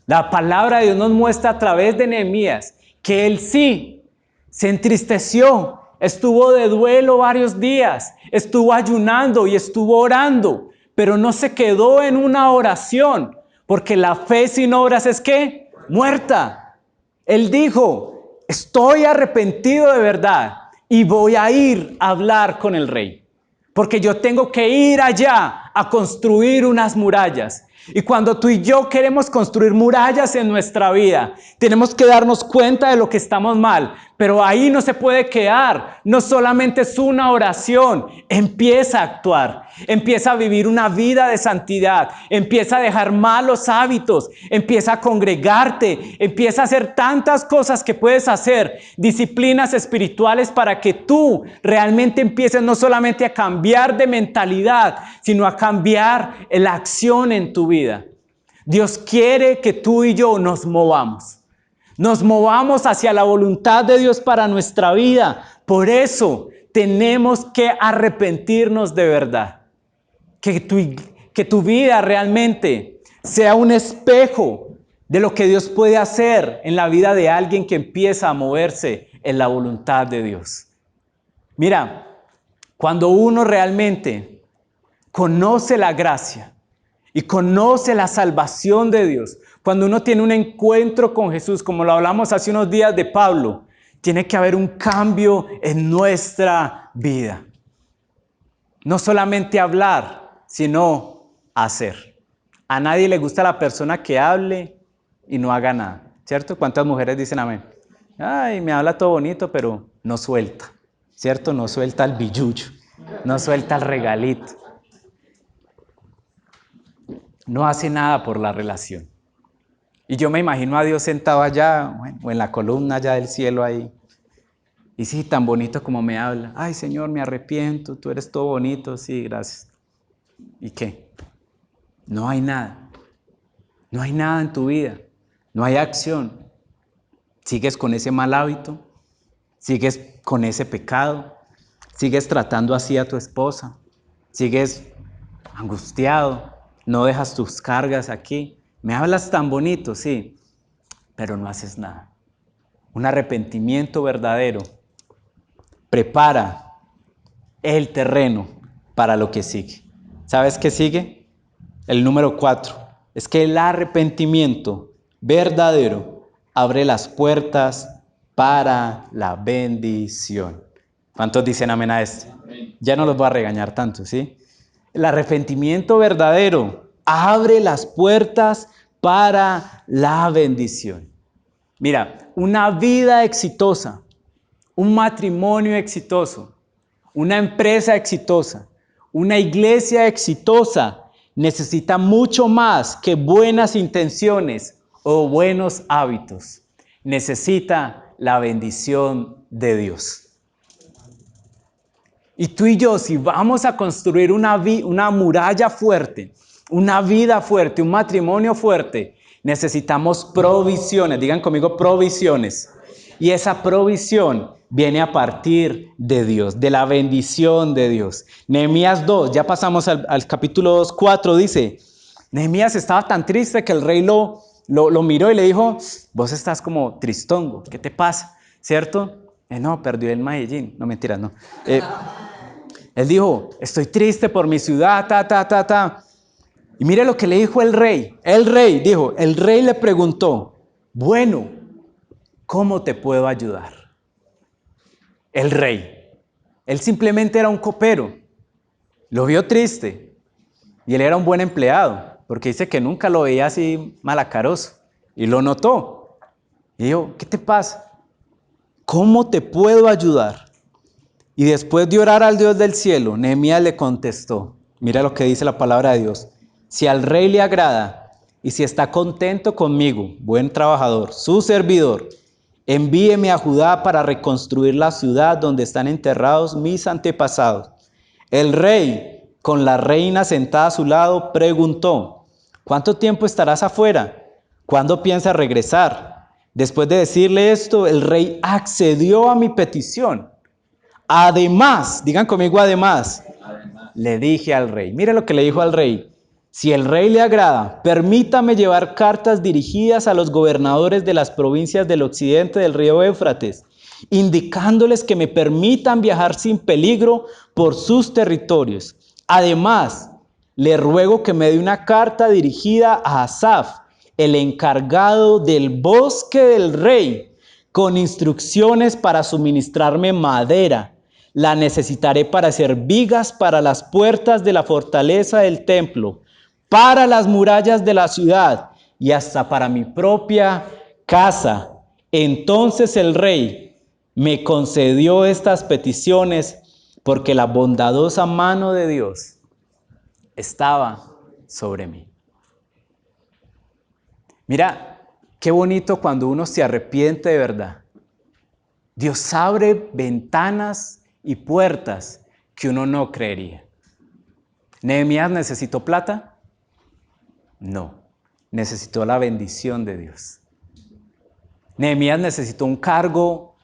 La palabra de Dios nos muestra a través de Nehemías que él sí se entristeció, estuvo de duelo varios días, estuvo ayunando y estuvo orando, pero no se quedó en una oración, porque la fe sin obras es ¿qué? Muerta. Él dijo, estoy arrepentido de verdad y voy a ir a hablar con el rey, porque yo tengo que ir allá a construir unas murallas. Y cuando tú y yo queremos construir murallas en nuestra vida, tenemos que darnos cuenta de lo que estamos mal, pero ahí no se puede quedar. No solamente es una oración, empieza a actuar, empieza a vivir una vida de santidad, empieza a dejar malos hábitos, empieza a congregarte, empieza a hacer tantas cosas que puedes hacer, disciplinas espirituales para que tú realmente empieces no solamente a cambiar de mentalidad, sino a cambiar la acción en tu vida. Dios quiere que tú y yo nos movamos hacia la voluntad de Dios para nuestra vida. Por eso tenemos que arrepentirnos de verdad. Que tu vida realmente sea un espejo de lo que Dios puede hacer en la vida de alguien que empieza a moverse en la voluntad de Dios. Mira, cuando uno realmente conoce la gracia y conoce la salvación de Dios, cuando uno tiene un encuentro con Jesús, como lo hablamos hace unos días de Pablo, tiene que haber un cambio en nuestra vida. No solamente hablar, sino hacer. A nadie le gusta la persona que hable y no haga nada, ¿cierto? ¿Cuántas mujeres dicen amén? Ay, me habla todo bonito, pero no suelta, ¿cierto? No suelta el billullo, no suelta el regalito. No hace nada por la relación. Y yo me imagino a Dios sentado allá, o en la columna allá del cielo ahí. Y sí, tan bonito como me habla. Ay, Señor, me arrepiento, tú eres todo bonito, sí, gracias. ¿Y qué? No hay nada. No hay nada en tu vida. No hay acción. Sigues con ese mal hábito. Sigues con ese pecado. Sigues tratando así a tu esposa. Sigues angustiado. No dejas tus cargas aquí. Me hablas tan bonito, sí, pero no haces nada. Un arrepentimiento verdadero prepara el terreno para lo que sigue. ¿Sabes qué sigue? El número 4. Es que el arrepentimiento verdadero abre las puertas para la bendición. ¿Cuántos dicen amén a esto? Ya no los voy a regañar tanto, ¿sí? El arrepentimiento verdadero abre las puertas para la bendición. Mira, una vida exitosa, un matrimonio exitoso, una empresa exitosa, una iglesia exitosa necesita mucho más que buenas intenciones o buenos hábitos. Necesita la bendición de Dios. Y tú y yo, si vamos a construir una muralla fuerte, una vida fuerte, un matrimonio fuerte, necesitamos provisiones. Digan conmigo, provisiones. Y esa provisión viene a partir de Dios, de la bendición de Dios. Nehemías 2, ya pasamos al capítulo 4, dice, Nehemías estaba tan triste que el rey lo miró y le dijo, vos estás como tristongo, ¿qué te pasa? ¿Cierto? No, perdió el Medellín. No, mentiras, no. Él dijo, estoy triste por mi ciudad, Y mire lo que le dijo el rey. El rey le preguntó, bueno, ¿cómo te puedo ayudar? El rey. Él simplemente era un copero. Lo vio triste. Y él era un buen empleado, porque dice que nunca lo veía así malacaroso. Y lo notó. Y dijo, ¿qué te pasa? ¿Cómo te puedo ayudar? Y después de orar al Dios del cielo, Nehemías le contestó. Mira lo que dice la palabra de Dios. Si al rey le agrada y si está contento conmigo, buen trabajador, su servidor, envíeme a Judá para reconstruir la ciudad donde están enterrados mis antepasados. El rey, con la reina sentada a su lado, preguntó, ¿cuánto tiempo estarás afuera? ¿Cuándo piensas regresar? Después de decirle esto, el rey accedió a mi petición. Además, digan conmigo además, le dije al rey, mire lo que le dijo al rey, si el rey le agrada, permítame llevar cartas dirigidas a los gobernadores de las provincias del occidente del río Éufrates, indicándoles que me permitan viajar sin peligro por sus territorios. Además, le ruego que me dé una carta dirigida a Asaf, el encargado del bosque del rey, con instrucciones para suministrarme madera. La necesitaré para hacer vigas para las puertas de la fortaleza del templo, para las murallas de la ciudad y hasta para mi propia casa. Entonces el rey me concedió estas peticiones porque la bondadosa mano de Dios estaba sobre mí. Mira, qué bonito cuando uno se arrepiente de verdad. Dios abre ventanas y puertas que uno no creería. ¿Nehemías necesitó plata? No, necesitó la bendición de Dios. ¿Nehemías necesitó un cargo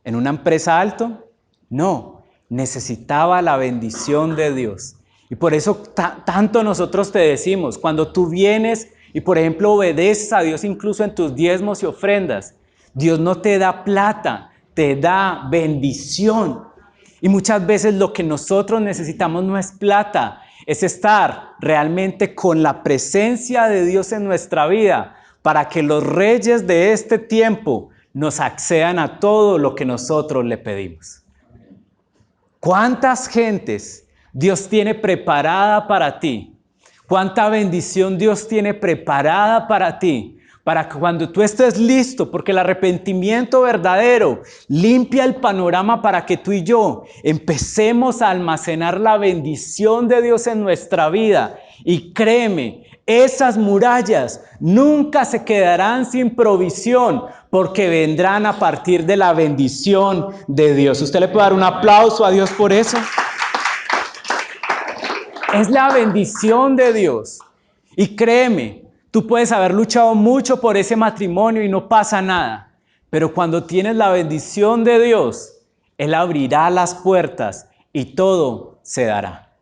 en una empresa alto? No, necesitaba la bendición de Dios. Y por eso tanto nosotros te decimos, cuando tú vienes y por ejemplo obedeces a Dios incluso en tus diezmos y ofrendas, Dios no te da plata, te da bendición. Y muchas veces lo que nosotros necesitamos no es plata, es estar realmente con la presencia de Dios en nuestra vida para que los reyes de este tiempo nos accedan a todo lo que nosotros le pedimos. ¿Cuántas gentes Dios tiene preparada para ti? ¿Cuánta bendición Dios tiene preparada para ti? Para que cuando tú estés listo, porque el arrepentimiento verdadero limpia el panorama para que tú y yo empecemos a almacenar la bendición de Dios en nuestra vida. Y créeme, esas murallas nunca se quedarán sin provisión, porque vendrán a partir de la bendición de Dios. ¿Usted le puede dar un aplauso a Dios por eso? Es la bendición de Dios. Y créeme, tú puedes haber luchado mucho por ese matrimonio y no pasa nada. Pero cuando tienes la bendición de Dios, Él abrirá las puertas y todo se dará.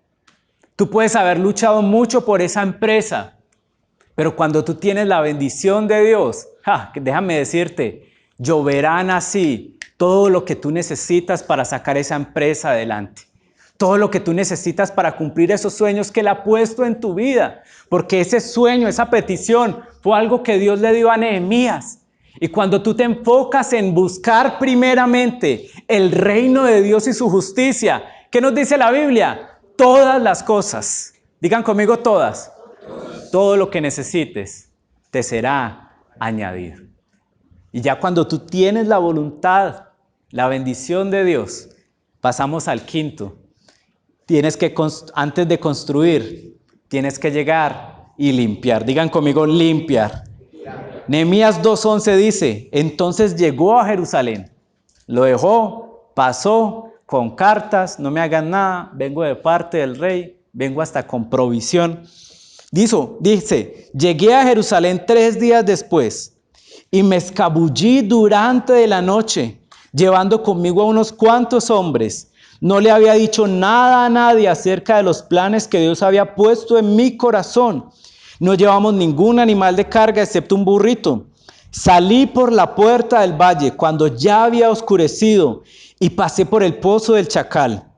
Tú puedes haber luchado mucho por esa empresa, pero cuando tú tienes la bendición de Dios, déjame decirte, lloverán así todo lo que tú necesitas para sacar esa empresa adelante. Todo lo que tú necesitas para cumplir esos sueños que Él ha puesto en tu vida. Porque ese sueño, esa petición, fue algo que Dios le dio a Nehemías. Y cuando tú te enfocas en buscar primeramente el reino de Dios y su justicia, ¿qué nos dice la Biblia? Todas las cosas, digan conmigo todas. Todo lo que necesites te será añadido. Y ya cuando tú tienes la voluntad, la bendición de Dios, pasamos al quinto. Tienes que, antes de construir, tienes que llegar y limpiar. Digan conmigo, limpiar. Nehemías 2:11 dice, entonces llegó a Jerusalén, lo dejó, pasó con cartas, no me hagan nada, vengo de parte del rey, vengo hasta con provisión. Dice, llegué a Jerusalén 3 días después y me escabullí durante la noche, llevando conmigo a unos cuantos hombres. No le había dicho nada a nadie acerca de los planes que Dios había puesto en mi corazón. No llevamos ningún animal de carga excepto un burrito. Salí por la puerta del valle cuando ya había oscurecido y pasé por el pozo del Chacal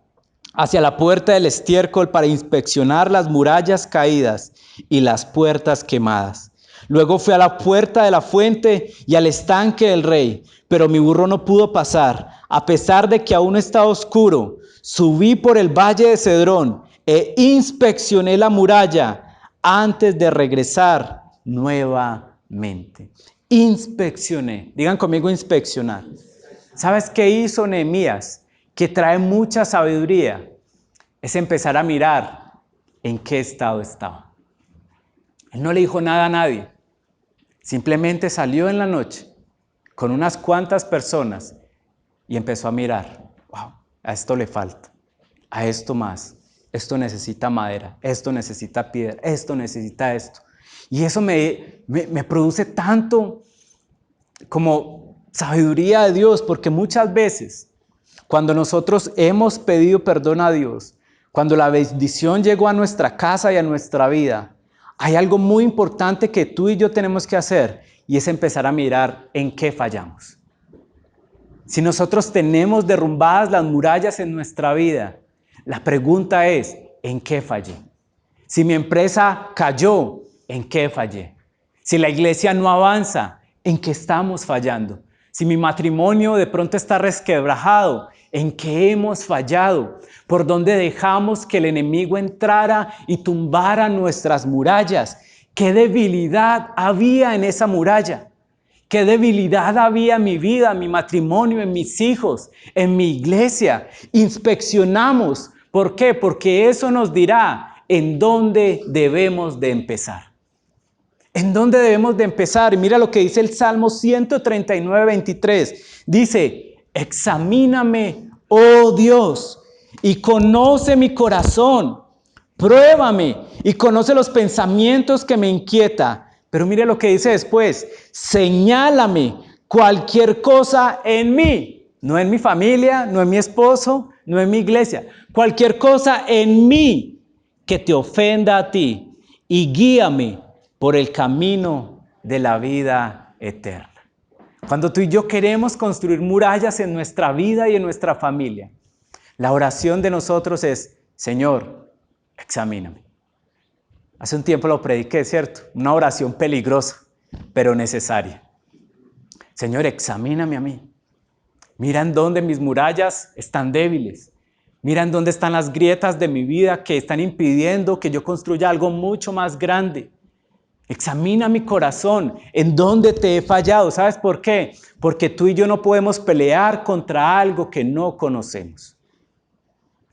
hacia la puerta del estiércol para inspeccionar las murallas caídas y las puertas quemadas. Luego fui a la puerta de la fuente y al estanque del rey, pero mi burro no pudo pasar. A pesar de que aún estaba oscuro, subí por el valle de Cedrón e inspeccioné la muralla antes de regresar nuevamente. Inspeccioné. Digan conmigo inspeccionar. ¿Sabes qué hizo Nehemías? Que trae mucha sabiduría. Es empezar a mirar en qué estado estaba. Él no le dijo nada a nadie. Simplemente salió en la noche con unas cuantas personas y empezó a mirar, wow, a esto le falta, a esto más, esto necesita madera, esto necesita piedra, esto necesita esto. Y eso me produce tanto como sabiduría de Dios, porque muchas veces cuando nosotros hemos pedido perdón a Dios, cuando la bendición llegó a nuestra casa y a nuestra vida, hay algo muy importante que tú y yo tenemos que hacer y es empezar a mirar en qué fallamos. Si nosotros tenemos derrumbadas las murallas en nuestra vida, la pregunta es, ¿en qué fallé? Si mi empresa cayó, ¿en qué fallé? Si la iglesia no avanza, ¿en qué estamos fallando? si mi matrimonio de pronto está resquebrajado, ¿en qué hemos fallado? ¿Por dónde dejamos que el enemigo entrara y tumbara nuestras murallas? ¿Qué debilidad había en esa muralla? ¿Qué debilidad había en mi vida, en mi matrimonio, en mis hijos, en mi iglesia? Inspeccionamos. ¿Por qué? Porque eso nos dirá en dónde debemos de empezar. ¿En dónde debemos de empezar? Y mira lo que dice el Salmo 139, 23. Dice, examíname, oh Dios, y conoce mi corazón. Pruébame y conoce los pensamientos que me inquieta. Pero mire lo que dice después. Señálame cualquier cosa en mí. No en mi familia, no en mi esposo, no en mi iglesia. Cualquier cosa en mí que te ofenda a ti. Y guíame por el camino de la vida eterna. Cuando tú y yo queremos construir murallas en nuestra vida y en nuestra familia, la oración de nosotros es, Señor, examíname. Hace un tiempo lo prediqué, ¿cierto? Una oración peligrosa, pero necesaria. Señor, examíname a mí. Mira en dónde mis murallas están débiles. Mira en dónde están las grietas de mi vida que están impidiendo que yo construya algo mucho más grande. Examina mi corazón, en dónde te he fallado. ¿Sabes por qué? Porque tú y yo no podemos pelear contra algo que no conocemos.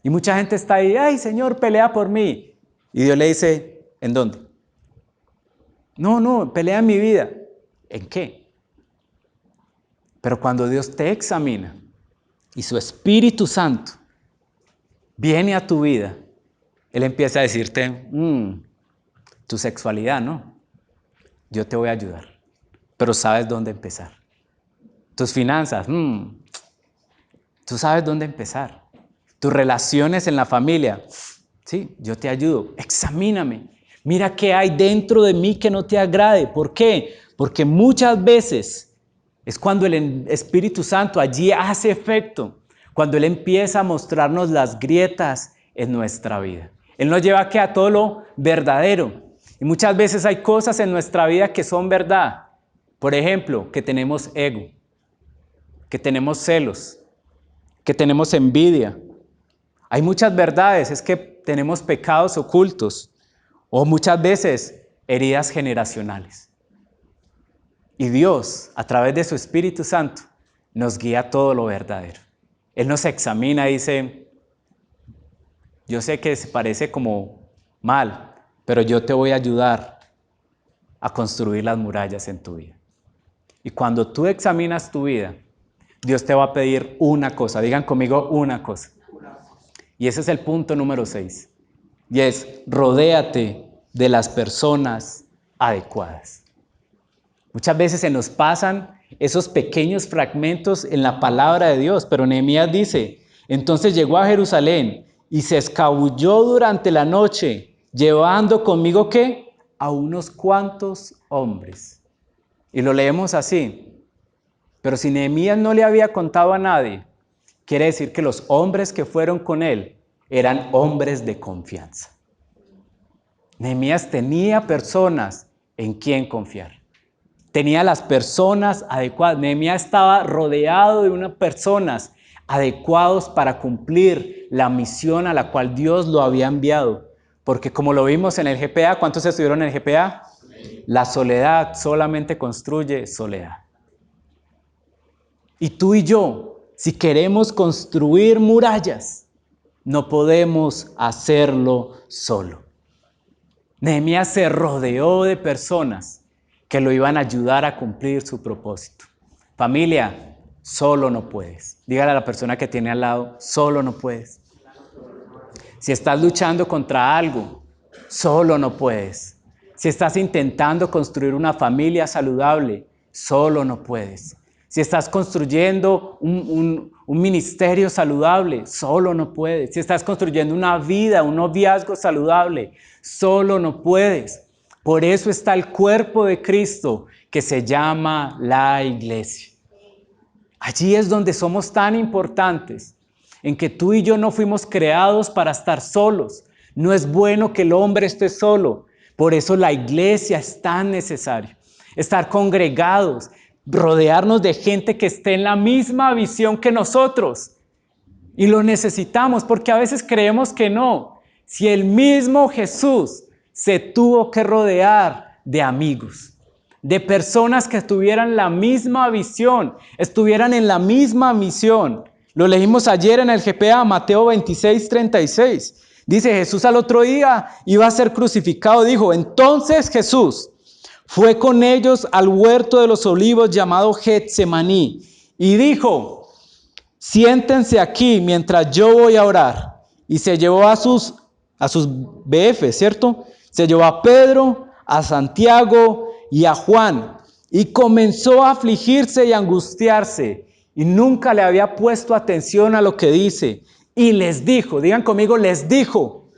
Y mucha gente está ahí, ay Señor, pelea por mí. Y Dios le dice, ¿en dónde? No, pelea en mi vida. ¿En qué? Pero cuando Dios te examina y su Espíritu Santo viene a tu vida, Él empieza a decirte, tu sexualidad, ¿no? Yo te voy a ayudar, pero sabes dónde empezar. Tus finanzas, tú sabes dónde empezar. Tus relaciones en la familia, sí, yo te ayudo. Examíname. Mira qué hay dentro de mí que no te agrade. ¿Por qué? Porque muchas veces es cuando el Espíritu Santo allí hace efecto, cuando Él empieza a mostrarnos las grietas en nuestra vida. Él nos lleva a todo lo verdadero. Y muchas veces hay cosas en nuestra vida que son verdad. Por ejemplo, que tenemos ego, que tenemos celos, que tenemos envidia. Hay muchas verdades, es que tenemos pecados ocultos o muchas veces heridas generacionales. Y Dios, a través de su Espíritu Santo, nos guía a todo lo verdadero. Él nos examina y dice, yo sé que se parece como mal, pero yo te voy a ayudar a construir las murallas en tu vida. Y cuando tú examinas tu vida, Dios te va a pedir una cosa. Digan conmigo una cosa. Y ese es el punto número 6. Y es, rodéate de las personas adecuadas. Muchas veces se nos pasan esos pequeños fragmentos en la palabra de Dios, pero Nehemías dice, entonces llegó a Jerusalén y se escabulló durante la noche, llevando conmigo, ¿qué? A unos cuantos hombres. Y lo leemos así. Pero si Nehemías no le había contado a nadie, quiere decir que los hombres que fueron con él eran hombres de confianza. Nehemías tenía personas en quien confiar. Tenía las personas adecuadas. Nehemías estaba rodeado de unas personas adecuadas para cumplir la misión a la cual Dios lo había enviado. Porque como lo vimos en el GPA, ¿cuántos estuvieron en el GPA? La soledad solamente construye soledad. Y tú y yo, si queremos construir murallas, no podemos hacerlo solo. Nehemías se rodeó de personas que lo iban a ayudar a cumplir su propósito. Familia, solo no puedes. Dígale a la persona que tiene al lado, solo no puedes. Si estás luchando contra algo, solo no puedes. Si estás intentando construir una familia saludable, solo no puedes. Si estás construyendo un ministerio saludable, solo no puedes. Si estás construyendo una vida, un noviazgo saludable, solo no puedes. Por eso está el cuerpo de Cristo que se llama la iglesia. Allí es donde somos tan importantes, en que tú y yo no fuimos creados para estar solos. No es bueno que el hombre esté solo. Por eso la iglesia es tan necesaria. Estar congregados, rodearnos de gente que esté en la misma visión que nosotros. Y lo necesitamos porque a veces creemos que no. Si el mismo Jesús se tuvo que rodear de amigos, de personas que tuvieran la misma visión, estuvieran en la misma misión. Lo leímos ayer en el GPA, Mateo 26:36. Dice, Jesús al otro día iba a ser crucificado. Dijo, entonces Jesús fue con ellos al huerto de los olivos llamado Getsemaní y dijo, siéntense aquí mientras yo voy a orar. Y se llevó a sus BF, ¿cierto? Se llevó a Pedro, a Santiago y a Juan y comenzó a afligirse y angustiarse y nunca le había puesto atención a lo que dice. Y les dijo, digan conmigo, les dijo,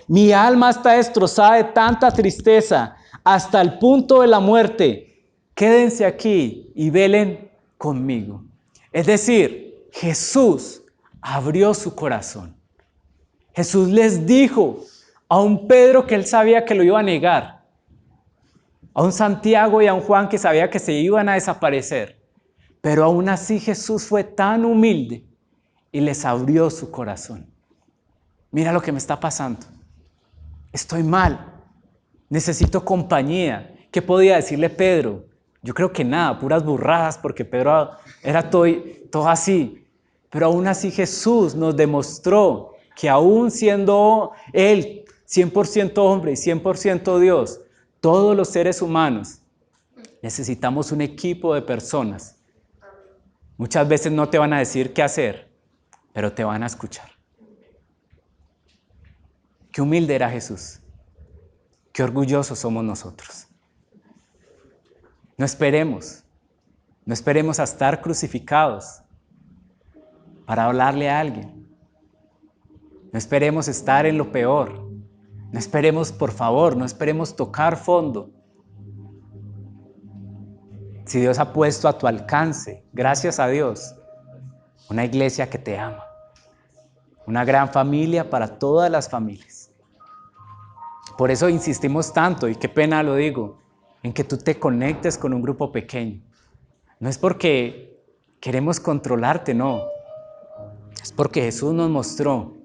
mi alma está destrozada de tanta tristeza hasta el punto de la muerte. Quédense aquí y velen conmigo. Es decir, Jesús abrió su corazón. Jesús les dijo a un Pedro que él sabía que lo iba a negar, a un Santiago y a un Juan que sabía que se iban a desaparecer, pero aún así Jesús fue tan humilde y les abrió su corazón. Mira lo que me está pasando. Estoy mal. Necesito compañía. ¿Qué podía decirle Pedro? Yo creo que nada, puras burradas, porque Pedro era todo así. Pero aún así Jesús nos demostró que aún siendo Él 100% hombre y 100% Dios, todos los seres humanos necesitamos un equipo de personas. Muchas veces no te van a decir qué hacer, pero te van a escuchar. Qué humilde era Jesús. Qué orgullosos somos nosotros. No esperemos a estar crucificados para hablarle a alguien. No esperemos estar en lo peor. No esperemos, por favor, no esperemos tocar fondo. Si Dios ha puesto a tu alcance, gracias a Dios, una iglesia que te ama, una gran familia para todas las familias. Por eso insistimos tanto, y qué pena lo digo, en que tú te conectes con un grupo pequeño. No es porque queremos controlarte, no. Es porque Jesús nos mostró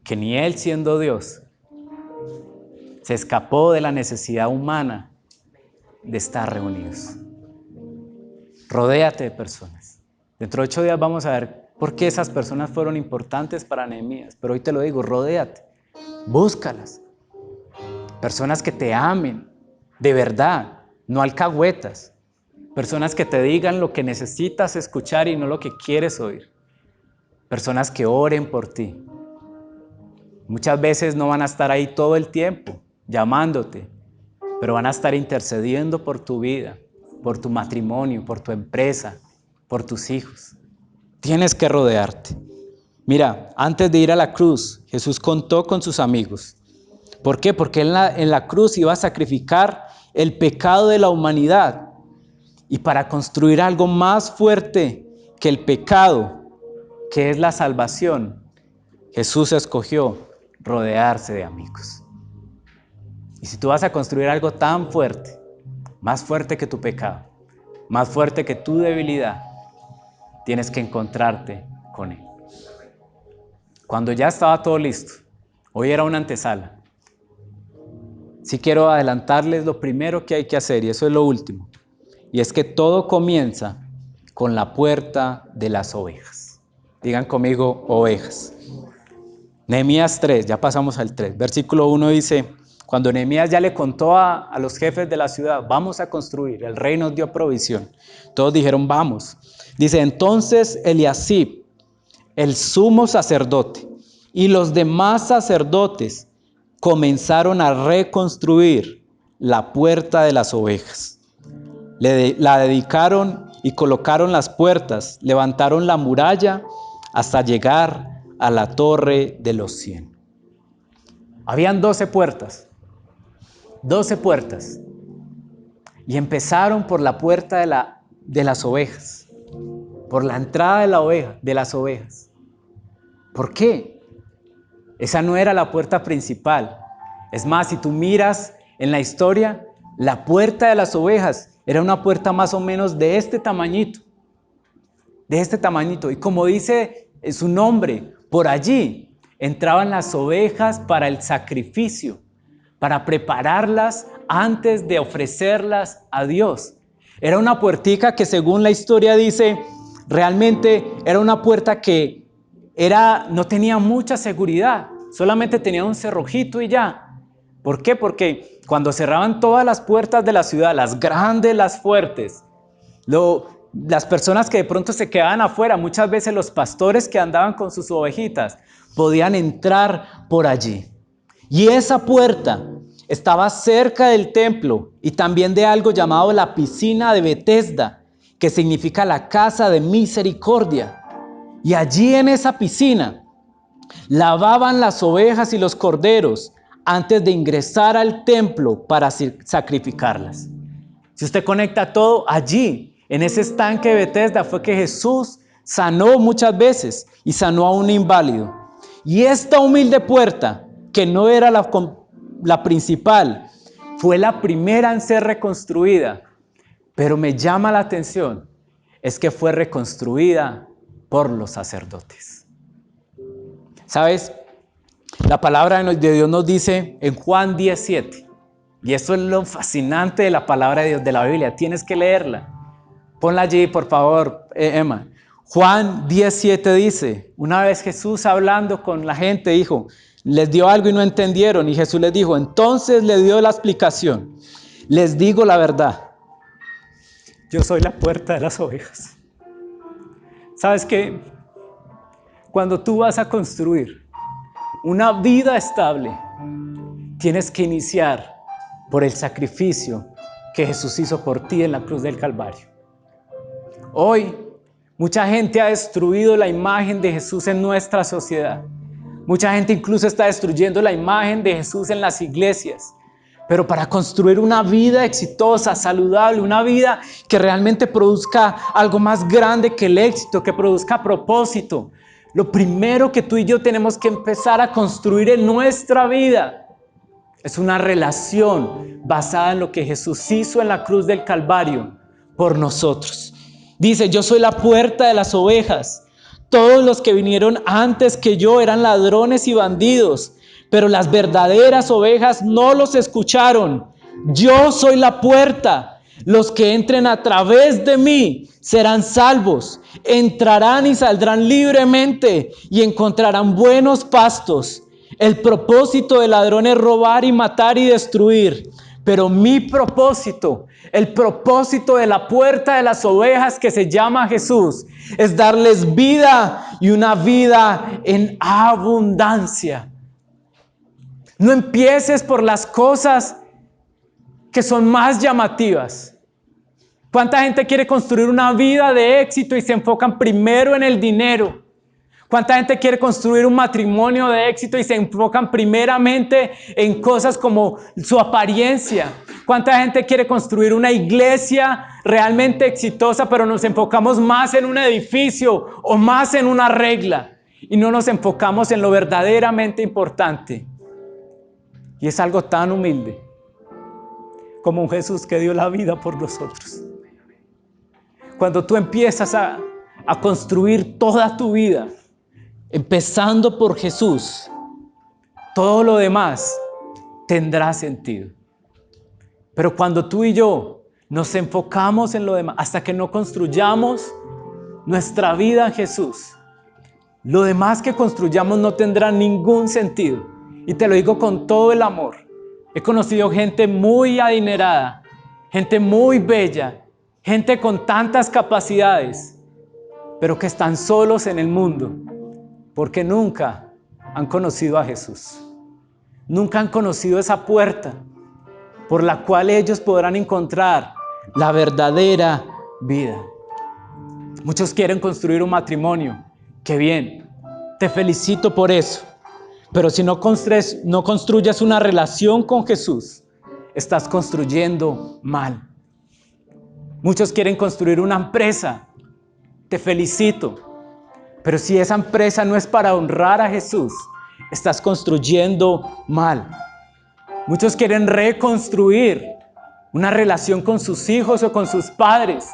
que ni Él siendo Dios se escapó de la necesidad humana de estar reunidos. Rodéate de personas. Dentro de 8 días vamos a ver por qué esas personas fueron importantes para Nehemías, pero hoy te lo digo, rodéate, búscalas. Personas que te amen, de verdad, no alcahuetas. Personas que te digan lo que necesitas escuchar y no lo que quieres oír. Personas que oren por ti. Muchas veces no van a estar ahí todo el tiempo, llamándote, pero van a estar intercediendo por tu vida, por tu matrimonio, por tu empresa, por tus hijos. Tienes que rodearte. Mira, antes de ir a la cruz, Jesús contó con sus amigos. ¿Por qué? Porque en la cruz iba a sacrificar el pecado de la humanidad. Y para construir algo más fuerte que el pecado, que es la salvación, Jesús escogió rodearse de amigos. Y si tú vas a construir algo tan fuerte, más fuerte que tu pecado, más fuerte que tu debilidad, tienes que encontrarte con Él. Cuando ya estaba todo listo, hoy era una antesala. Sí quiero adelantarles lo primero que hay que hacer, y eso es lo último. Y es que todo comienza con la puerta de las ovejas. Digan conmigo, ovejas. Nehemías 3, ya pasamos al 3. Versículo 1 dice, cuando Nehemías ya le contó a los jefes de la ciudad, vamos a construir, el rey nos dio provisión. Todos dijeron, vamos. Dice, entonces Eliasib, el sumo sacerdote, y los demás sacerdotes comenzaron a reconstruir la puerta de las ovejas. La dedicaron y colocaron las puertas, levantaron la muralla hasta llegar a la torre de los 100. Habían 12 puertas, 12 puertas, y empezaron por la puerta de las ovejas, por la entrada de las ovejas. ¿Por qué? Esa no era la puerta principal. Es más, si tú miras en la historia, La puerta de las ovejas era una puerta más o menos de este tamañito. De este tamañito. Y como dice su nombre, por allí entraban las ovejas para el sacrificio, para prepararlas antes de ofrecerlas a Dios. Era una puertica que, según la historia dice, realmente era una puerta que no tenía mucha seguridad, solamente tenía un cerrojito y ya. ¿Por qué? Porque cuando cerraban todas las puertas de la ciudad, las grandes, las fuertes, las personas que de pronto se quedaban afuera, muchas veces los pastores que andaban con sus ovejitas, podían entrar por allí. Y esa puerta estaba cerca del templo y también de algo llamado la piscina de Betesda, que significa la casa de misericordia. Y allí en esa piscina lavaban las ovejas y los corderos antes de ingresar al templo para sacrificarlas. Si usted conecta todo, allí, en ese estanque de Betesda, fue que Jesús sanó muchas veces y sanó a un inválido. Y esta humilde puerta, que no era la principal, fue la primera en ser reconstruida. Pero me llama la atención, es que fue reconstruida por los sacerdotes. ¿Sabes? La palabra de Dios nos dice en Juan 10:7, y esto es lo fascinante de la palabra de Dios, de la Biblia, tienes que leerla. Ponla allí, por favor, Emma. Juan 10:7 dice, una vez Jesús hablando con la gente dijo, les dio algo y no entendieron, y Jesús les dijo, entonces le dio la explicación, les digo la verdad, yo soy la puerta de las ovejas. ¿Sabes qué? Cuando tú vas a construir una vida estable, tienes que iniciar por el sacrificio que Jesús hizo por ti en la cruz del Calvario. Hoy, mucha gente ha destruido la imagen de Jesús en nuestra sociedad. Mucha gente incluso está destruyendo la imagen de Jesús en las iglesias. Pero para construir una vida exitosa, saludable, una vida que realmente produzca algo más grande que el éxito, que produzca propósito, lo primero que tú y yo tenemos que empezar a construir en nuestra vida es una relación basada en lo que Jesús hizo en la cruz del Calvario por nosotros. Dice, yo soy la puerta de las ovejas. Todos los que vinieron antes que yo eran ladrones y bandidos, pero las verdaderas ovejas no los escucharon. Yo soy la puerta. Los que entren a través de mí serán salvos. Entrarán y saldrán libremente y encontrarán buenos pastos. El propósito del ladrón es robar y matar y destruir. Pero mi propósito, el propósito de la puerta de las ovejas que se llama Jesús, es darles vida y una vida en abundancia. No empieces por las cosas que son más llamativas. ¿Cuánta gente quiere construir una vida de éxito y se enfocan primero en el dinero? ¿Cuánta gente quiere construir un matrimonio de éxito y se enfocan primeramente en cosas como su apariencia? ¿Cuánta gente quiere construir una iglesia realmente exitosa, pero nos enfocamos más en un edificio o más en una regla y no nos enfocamos en lo verdaderamente importante? Y es algo tan humilde como un Jesús que dio la vida por nosotros. Cuando tú empiezas a construir toda tu vida empezando por Jesús, todo lo demás tendrá sentido. Pero cuando tú y yo nos enfocamos en lo demás, hasta que no construyamos nuestra vida en Jesús, lo demás que construyamos no tendrá ningún sentido. Y te lo digo con todo el amor. He conocido gente muy adinerada, gente muy bella, gente con tantas capacidades, pero que están solos en el mundo porque nunca han conocido a Jesús. Nunca han conocido esa puerta por la cual ellos podrán encontrar la verdadera vida. Muchos quieren construir un matrimonio. ¡Qué bien! Te felicito por eso. Pero si no construyes una relación con Jesús, estás construyendo mal. Muchos quieren construir una empresa. Te felicito. Pero si esa empresa no es para honrar a Jesús, estás construyendo mal. Muchos quieren reconstruir una relación con sus hijos o con sus padres.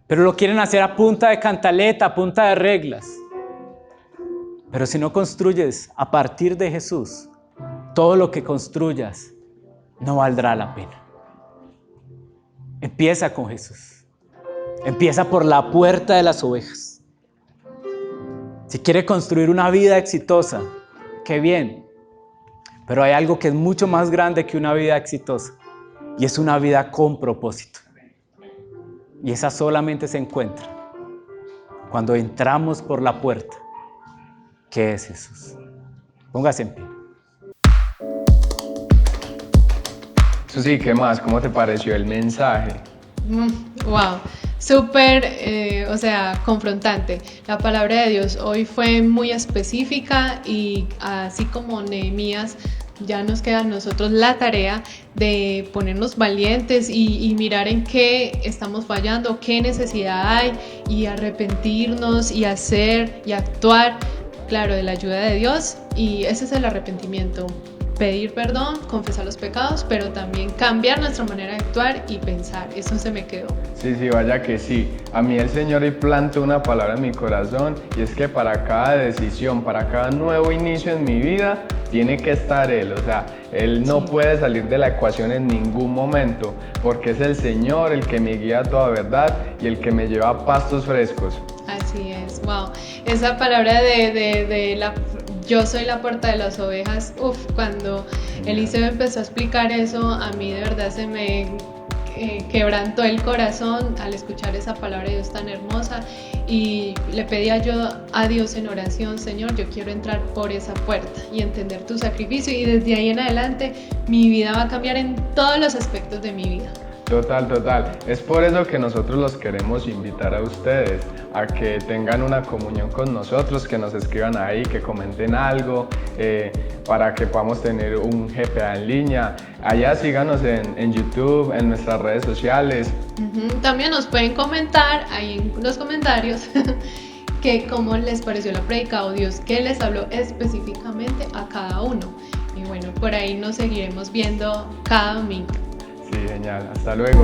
Pero lo quieren hacer a punta de cantaleta, a punta de reglas. Pero si no construyes a partir de Jesús, todo lo que construyas no valdrá la pena. Empieza con Jesús. Empieza por la puerta de las ovejas. Si quiere construir una vida exitosa, qué bien. Pero hay algo que es mucho más grande que una vida exitosa, y es una vida con propósito. Y esa solamente se encuentra cuando entramos por la puerta, que es Jesús. Póngase en pie. Susi, ¿qué más? ¿Cómo te pareció el mensaje? Wow, súper, confrontante. La palabra de Dios hoy fue muy específica y así como Nehemías, ya nos queda a nosotros la tarea de ponernos valientes y mirar en qué estamos fallando, qué necesidad hay y arrepentirnos y hacer y actuar, claro, de la ayuda de Dios. Y ese es el arrepentimiento. Pedir perdón, confesar los pecados, pero también cambiar nuestra manera de actuar y pensar. Eso se me quedó. Sí, vaya que sí. A mí el Señor hoy plantó una palabra en mi corazón, y es que para cada decisión, para cada nuevo inicio en mi vida, tiene que estar Él. O sea, Él no puede salir de la ecuación en ningún momento, porque es el Señor el que me guía a toda verdad y el que me lleva a pastos frescos. Así es, wow. Esa palabra de la yo soy la puerta de las ovejas, cuando Eliseo empezó a explicar eso, a mí de verdad se me quebrantó el corazón al escuchar esa palabra de Dios tan hermosa, y le pedía yo a Dios en oración: Señor, yo quiero entrar por esa puerta y entender tu sacrificio, y desde ahí en adelante mi vida va a cambiar en todos los aspectos de mi vida. Total. Es por eso que nosotros los queremos invitar a ustedes a que tengan una comunión con nosotros, que nos escriban ahí, que comenten algo, para que podamos tener un GPA en línea. Allá síganos en YouTube, en nuestras redes sociales. También nos pueden comentar ahí en los comentarios que cómo les pareció la prédica, o Dios qué les habló específicamente a cada uno. Y bueno, por ahí nos seguiremos viendo cada domingo. Sí, genial. Hasta luego.